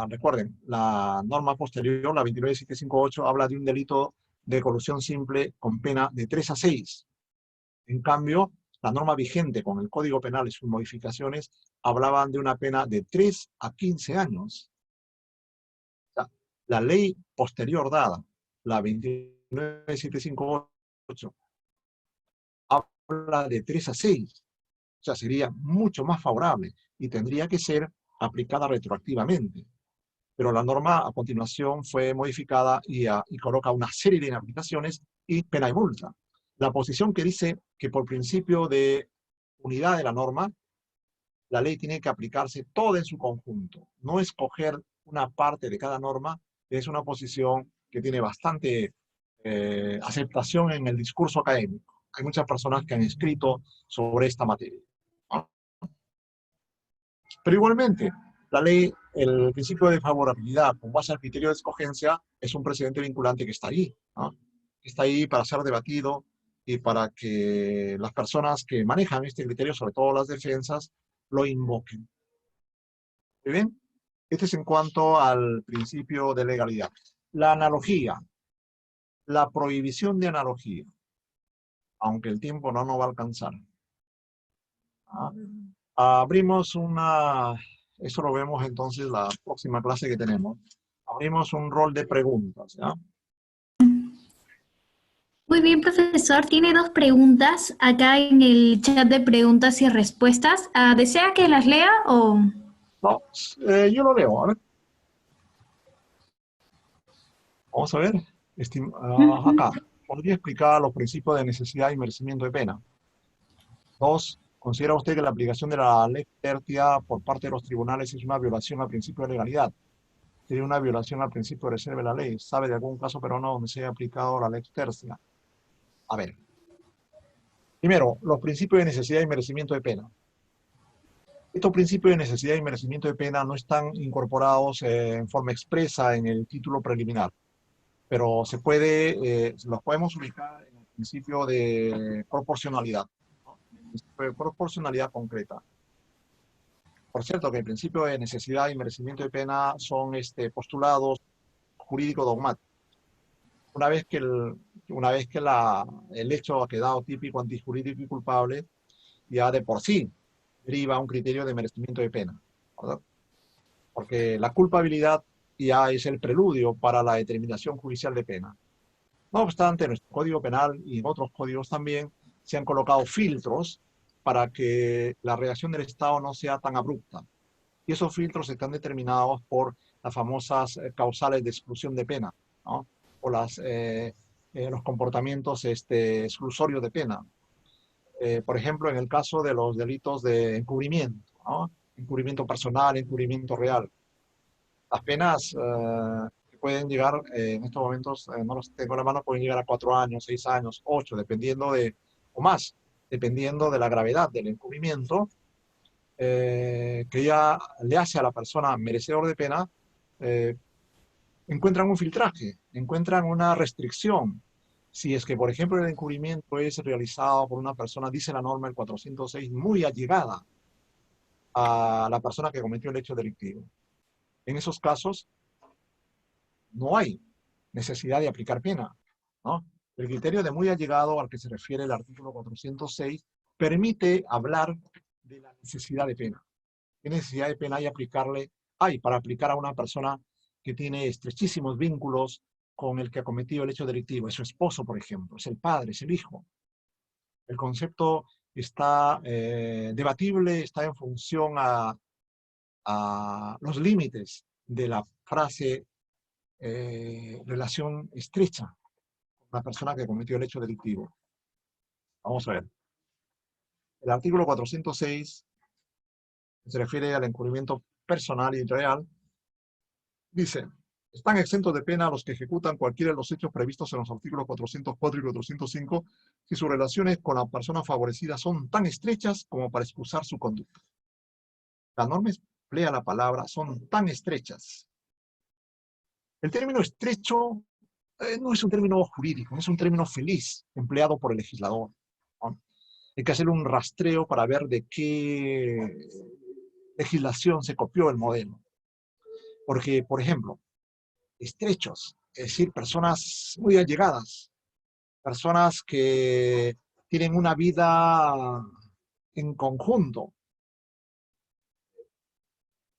Recuerden, la norma posterior, la 29758, habla de un delito de colusión simple con pena de 3 a 6. En cambio, la norma vigente con el Código Penal y sus modificaciones hablaban de una pena de 3 a 15 años. La ley posterior dada, la 29758, habla de 3 a 6. O sea, sería mucho más favorable y tendría que ser aplicada retroactivamente. Pero la norma a continuación fue modificada y coloca una serie de inhabilitaciones y pena y multa. la posición que dice que por principio de unidad de la norma, la ley tiene que aplicarse toda en su conjunto, no escoger una parte de cada norma, es una posición que tiene bastante aceptación en el discurso académico. Hay muchas personas que han escrito sobre esta materia, ¿no? Pero igualmente, la ley, el principio de favorabilidad con base al criterio de escogencia es un precedente vinculante que está ahí, ¿no? Está ahí para ser debatido y para que las personas que manejan este criterio, sobre todo las defensas, lo invoquen. ¿Muy bien? Este es en cuanto al principio de legalidad. La analogía, la prohibición de analogía, aunque el tiempo no nos va a alcanzar. ¿Ah? Abrimos una, eso lo vemos entonces la próxima clase que tenemos. Abrimos un rol de preguntas, ¿ya? Muy bien, profesor. Tiene dos preguntas acá en el chat de preguntas y respuestas. ¿Desea que las lea o...? No, yo lo leo, a ver. Vamos a ver. Acá. ¿Podría explicar los principios de necesidad y merecimiento de pena? 2. ¿Considera usted que la aplicación de la ley tercia por parte de los tribunales es una violación al principio de legalidad? ¿Sería una violación al principio de reserva de la ley? ¿Sabe de algún caso peruano donde se haya aplicado la ley tercia? A ver. Primero, los principios de necesidad y merecimiento de pena. Estos principios de necesidad y merecimiento de pena no están incorporados en forma expresa en el título preliminar, pero los podemos ubicar en el principio de proporcionalidad, ¿no? El principio de proporcionalidad concreta. Por cierto, que el principio de necesidad y merecimiento de pena son postulados jurídico-dogmáticos. Una vez que el hecho ha quedado típico, antijurídico y culpable, ya de por sí deriva un criterio de merecimiento de pena, ¿verdad? Porque la culpabilidad ya es el preludio para la determinación judicial de pena. No obstante, en nuestro Código Penal y en otros códigos también se han colocado filtros para que la reacción del Estado no sea tan abrupta. Y esos filtros están determinados por las famosas causales de exclusión de pena, ¿no? O los comportamientos exclusorios de pena. Por ejemplo, en el caso de los delitos de encubrimiento, ¿no? Encubrimiento personal, encubrimiento real. Las penas que pueden llegar, en estos momentos, no los tengo en la mano, pueden llegar a 4 años, 6 años, 8, o más, dependiendo de la gravedad del encubrimiento, que ya le hace a la persona merecedor de pena. Encuentran un filtraje, encuentran una restricción. Si es que, por ejemplo, el encubrimiento es realizado por una persona, dice la norma el 406, muy allegada a la persona que cometió el hecho delictivo. En esos casos, no hay necesidad de aplicar pena, ¿no? El criterio de muy allegado al que se refiere el artículo 406 permite hablar de la necesidad de pena. ¿Qué necesidad de pena hay para aplicar a una persona que tiene estrechísimos vínculos con el que ha cometido el hecho delictivo? Es su esposo, por ejemplo, es el padre, es el hijo. El concepto está debatible, está en función a los límites de la frase relación estrecha con la persona que cometió el hecho delictivo. Vamos a ver. El artículo 406 se refiere al encubrimiento personal y real. Dice: están exentos de pena los que ejecutan cualquiera de los hechos previstos en los artículos 404 y 405 si sus relaciones con la persona favorecida son tan estrechas como para excusar su conducta. La norma emplea la palabra son tan estrechas. El término estrecho no es un término jurídico, no es un término feliz empleado por el legislador, ¿no? Hay que hacer un rastreo para ver de qué legislación se copió el modelo. Porque, por ejemplo, estrechos, es decir, personas muy allegadas, personas que tienen una vida en conjunto,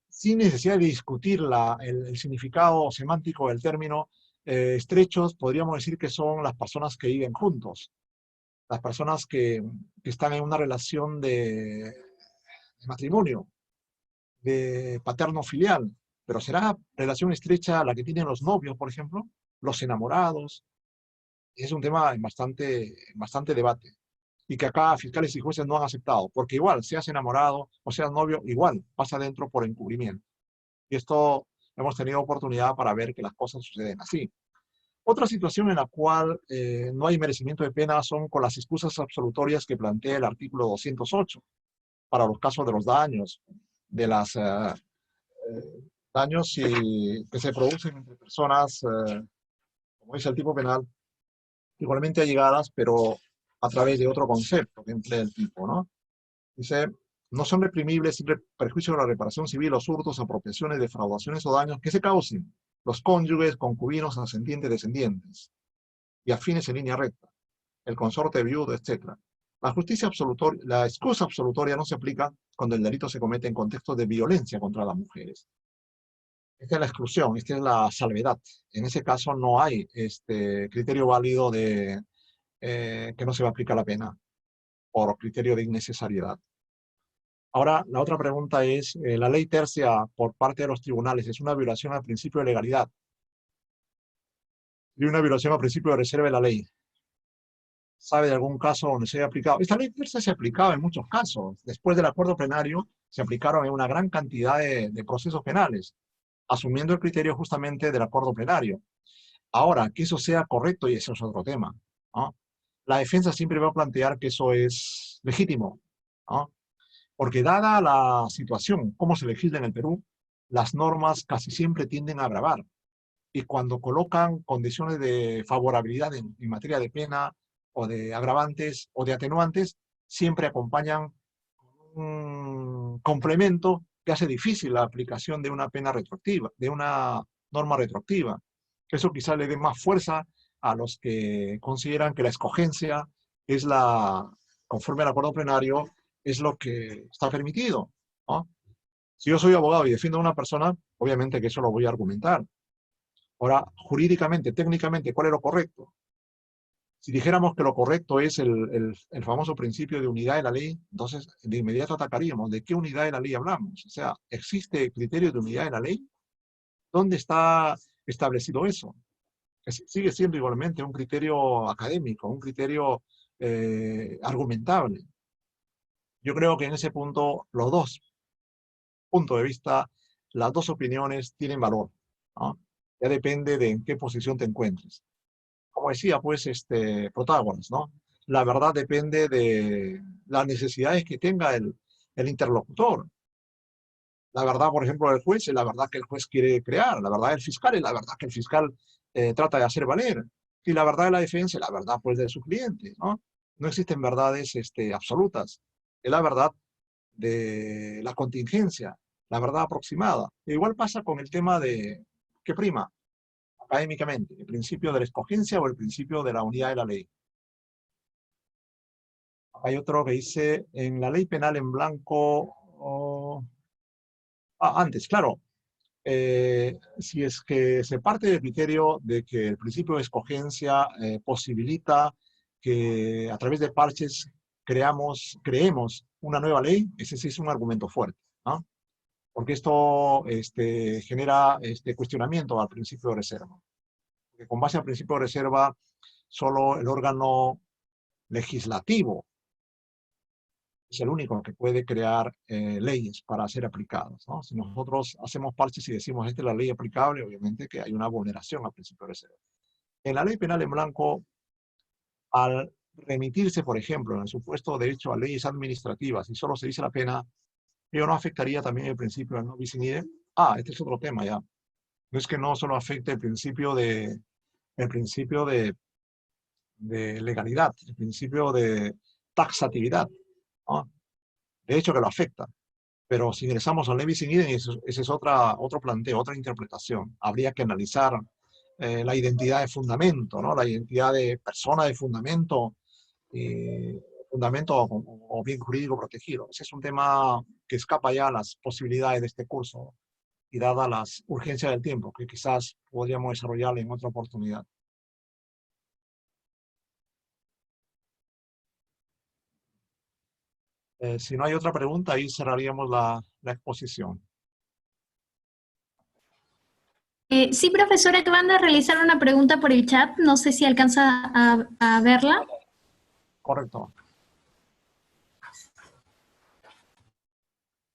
sin necesidad de discutir el significado semántico del término. Estrechos, podríamos decir que son las personas que viven juntos, las personas que están en una relación de matrimonio, de paterno-filial. Pero ¿será relación estrecha la que tienen los novios, por ejemplo? Los enamorados, Es un tema en bastante debate. Y que acá fiscales y jueces no han aceptado. Porque igual, seas enamorado o seas novio, igual pasa adentro por encubrimiento. Y esto hemos tenido oportunidad para ver que las cosas suceden así. Otra situación en la cual no hay merecimiento de pena son con las excusas absolutorias que plantea el artículo 208 para los casos de los daños, de los daños que se producen entre personas, como dice el tipo penal, igualmente allegadas, pero a través de otro concepto que emplea el tipo, ¿no? Dice, no son reprimibles sin perjuicio de la reparación civil los hurtos, apropiaciones, defraudaciones o daños que se causen los cónyuges, concubinos, ascendientes, descendientes y afines en línea recta, el consorte viudo, etc. La justicia absolutoria, la excusa absolutoria no se aplica cuando el delito se comete en contextos de violencia contra las mujeres. Esta es la exclusión, esta es la salvedad. En ese caso no hay criterio válido de que no se va a aplicar la pena por criterio de innecesariedad. Ahora, la otra pregunta es, ¿la ley tercia por parte de los tribunales es una violación al principio de legalidad y una violación al principio de reserva de la ley? ¿Sabe de algún caso donde se haya aplicado? Esta ley tercia se aplicaba en muchos casos. Después del acuerdo plenario, se aplicaron en una gran cantidad de procesos penales, asumiendo el criterio justamente del acuerdo plenario. Ahora, que eso sea correcto, y eso es otro tema, ¿no? La defensa siempre va a plantear que eso es legítimo, ¿no? Porque dada la situación, cómo se legisla en el Perú, las normas casi siempre tienden a agravar. Y cuando colocan condiciones de favorabilidad en materia de pena o de agravantes o de atenuantes, siempre acompañan un complemento que hace difícil la aplicación de una pena retroactiva, de una norma retroactiva. Eso quizá le dé más fuerza a los que consideran que la escogencia es conforme al acuerdo plenario, es lo que está permitido, ¿no? Si yo soy abogado y defiendo a una persona, obviamente que eso lo voy a argumentar. Ahora, jurídicamente, técnicamente, ¿cuál es lo correcto? Si dijéramos que lo correcto es el famoso principio de unidad de la ley, entonces de inmediato atacaríamos. ¿De qué unidad de la ley hablamos? O sea, ¿existe criterio de unidad de la ley? ¿Dónde está establecido eso? Sigue siendo igualmente un criterio académico, un criterio argumentable. Yo creo que en ese punto los dos puntos de vista, las dos opiniones tienen valor, ¿no? Ya depende de en qué posición te encuentres. Como decía, pues, Protágoras, ¿no? La verdad depende de las necesidades que tenga el interlocutor. La verdad, por ejemplo, del juez es la verdad que el juez quiere crear. La verdad del fiscal es la verdad que el fiscal trata de hacer valer. Y la verdad de la defensa es la verdad, pues, de su cliente, ¿no? No existen verdades absolutas. Es la verdad de la contingencia, la verdad aproximada. E igual pasa con el tema de qué prima académicamente, el principio de la escogencia o el principio de la unidad de la ley. Hay otro que dice, en la ley penal en blanco, antes, claro, si es que se parte del criterio de que el principio de escogencia posibilita que a través de parches creemos una nueva ley, ese sí es un argumento fuerte, ¿no? Porque esto genera cuestionamiento al principio de reserva. Porque con base al principio de reserva, solo el órgano legislativo es el único que puede crear leyes para ser aplicadas, ¿no? Si nosotros hacemos parches y decimos esta es la ley aplicable, obviamente que hay una vulneración al principio de reserva. En la ley penal en blanco, al remitirse, por ejemplo, en el supuesto derecho a leyes administrativas y solo se dice la pena, ¿ello no afectaría también el principio del no bis in idem? Este es otro tema ya. No es que no solo afecte el principio de legalidad, el principio de taxatividad, ¿no? De hecho que lo afecta. Pero si ingresamos al ley sin idem, ese es otro planteo, otra interpretación. Habría que analizar la identidad de fundamento, ¿no? La identidad de persona de fundamento, fundamento o bien jurídico protegido. Ese es un tema que escapa ya a las posibilidades de este curso y dada las urgencias del tiempo, que quizás podríamos desarrollar en otra oportunidad. Si no hay otra pregunta, ahí cerraríamos la exposición. Sí, profesora, acaban de realizar una pregunta por el chat. No sé si alcanza a verla. Correcto.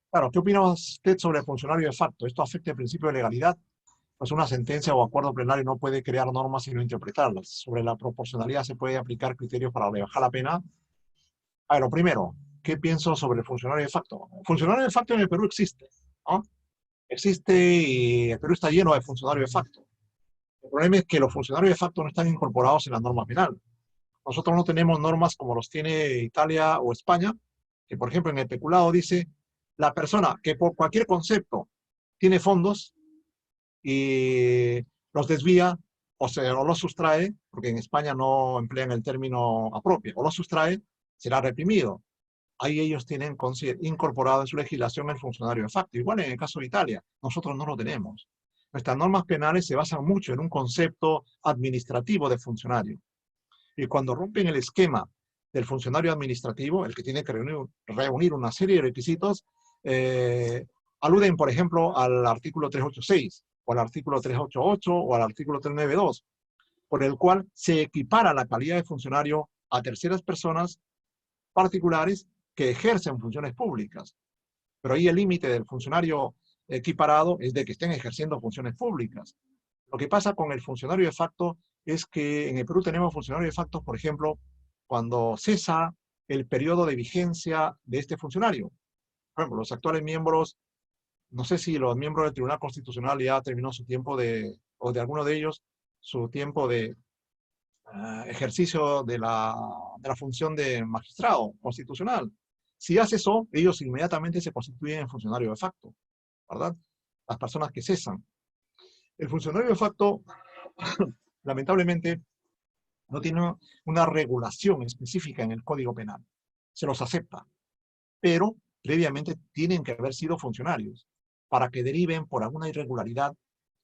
Claro, ¿qué opina usted sobre el funcionario de facto? ¿Esto afecta el principio de legalidad? Pues una sentencia o acuerdo plenario no puede crear normas sino interpretarlas. Sobre la proporcionalidad se puede aplicar criterios para rebajar la pena. A ver, lo primero, ¿qué pienso sobre el funcionario de facto? El funcionario de facto en el Perú existe, ¿no? Existe y el Perú está lleno de funcionarios de facto. El problema es que los funcionarios de facto no están incorporados en la norma penal. Nosotros no tenemos normas como los tiene Italia o España, que por ejemplo en el peculado dice la persona que por cualquier concepto tiene fondos y los desvía o los sustrae, porque en España no emplean el término apropia, o los sustrae, será reprimido. Ahí ellos tienen incorporado en su legislación el funcionario de facto. Igual en el caso de Italia, nosotros no lo tenemos. Nuestras normas penales se basan mucho en un concepto administrativo de funcionario. Y cuando rompen el esquema del funcionario administrativo, el que tiene que reunir una serie de requisitos, aluden, por ejemplo, al artículo 386, o al artículo 388, o al artículo 392, por el cual se equipara la calidad de funcionario a terceras personas particulares que ejercen funciones públicas. Pero ahí el límite del funcionario equiparado es de que estén ejerciendo funciones públicas. Lo que pasa con el funcionario de facto es que en el Perú tenemos funcionarios de facto, por ejemplo, cuando cesa el periodo de vigencia de este funcionario. Por ejemplo, los actuales miembros, no sé si los miembros del Tribunal Constitucional ya terminó su tiempo o de alguno de ellos, su tiempo de ejercicio de la función de magistrado constitucional. Si hace eso, ellos inmediatamente se constituyen en funcionario de facto, ¿verdad? Las personas que cesan. El funcionario de facto, lamentablemente, no tiene una regulación específica en el Código Penal. Se los acepta, pero previamente tienen que haber sido funcionarios para que deriven por alguna irregularidad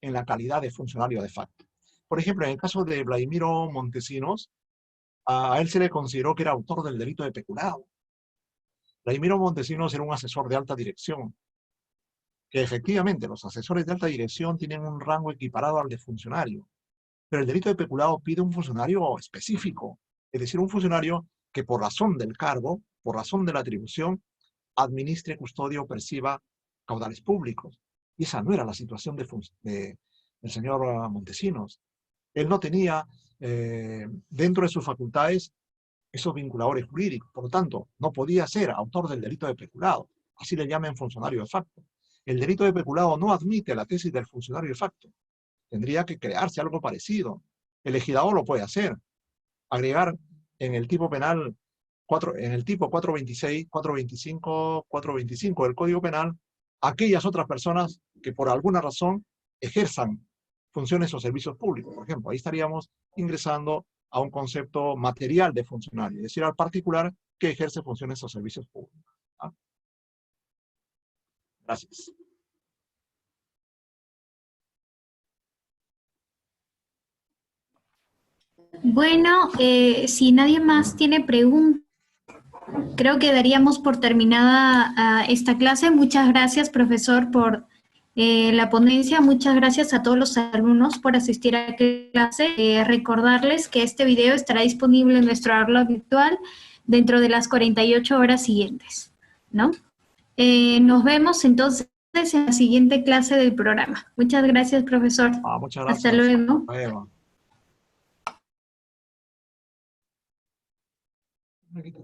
en la calidad de funcionario de facto. Por ejemplo, en el caso de Vladimiro Montesinos, a él se le consideró que era autor del delito de peculado. Vladimiro Montesinos era un asesor de alta dirección, que efectivamente los asesores de alta dirección tienen un rango equiparado al de funcionario, pero el delito de peculado pide un funcionario específico, es decir, un funcionario que por razón del cargo, por razón de la atribución, administre, custodie o perciba caudales públicos. Y esa no era la situación del señor Montesinos. Él no tenía dentro de sus facultades esos vinculadores jurídicos, por lo tanto, no podía ser autor del delito de peculado, así le llaman funcionario de facto. El delito de peculado no admite la tesis del funcionario de facto. Tendría que crearse algo parecido. El legislador lo puede hacer. Agregar en el tipo penal, en el tipo 426, 425, 425 del Código Penal, aquellas otras personas que por alguna razón ejerzan funciones o servicios públicos. Por ejemplo, ahí estaríamos ingresando a un concepto material de funcionario, es decir, al particular que ejerce funciones o servicios públicos. ¿Ah? Gracias. Bueno, si nadie más tiene preguntas, creo que daríamos por terminada esta clase. Muchas gracias, profesor, por la ponencia. Muchas gracias a todos los alumnos por asistir a la clase. Recordarles que este video estará disponible en nuestro aula virtual dentro de las 48 horas siguientes, ¿no? Nos vemos entonces en la siguiente clase del programa. Muchas gracias, profesor. Muchas gracias. Hasta luego. Hasta luego.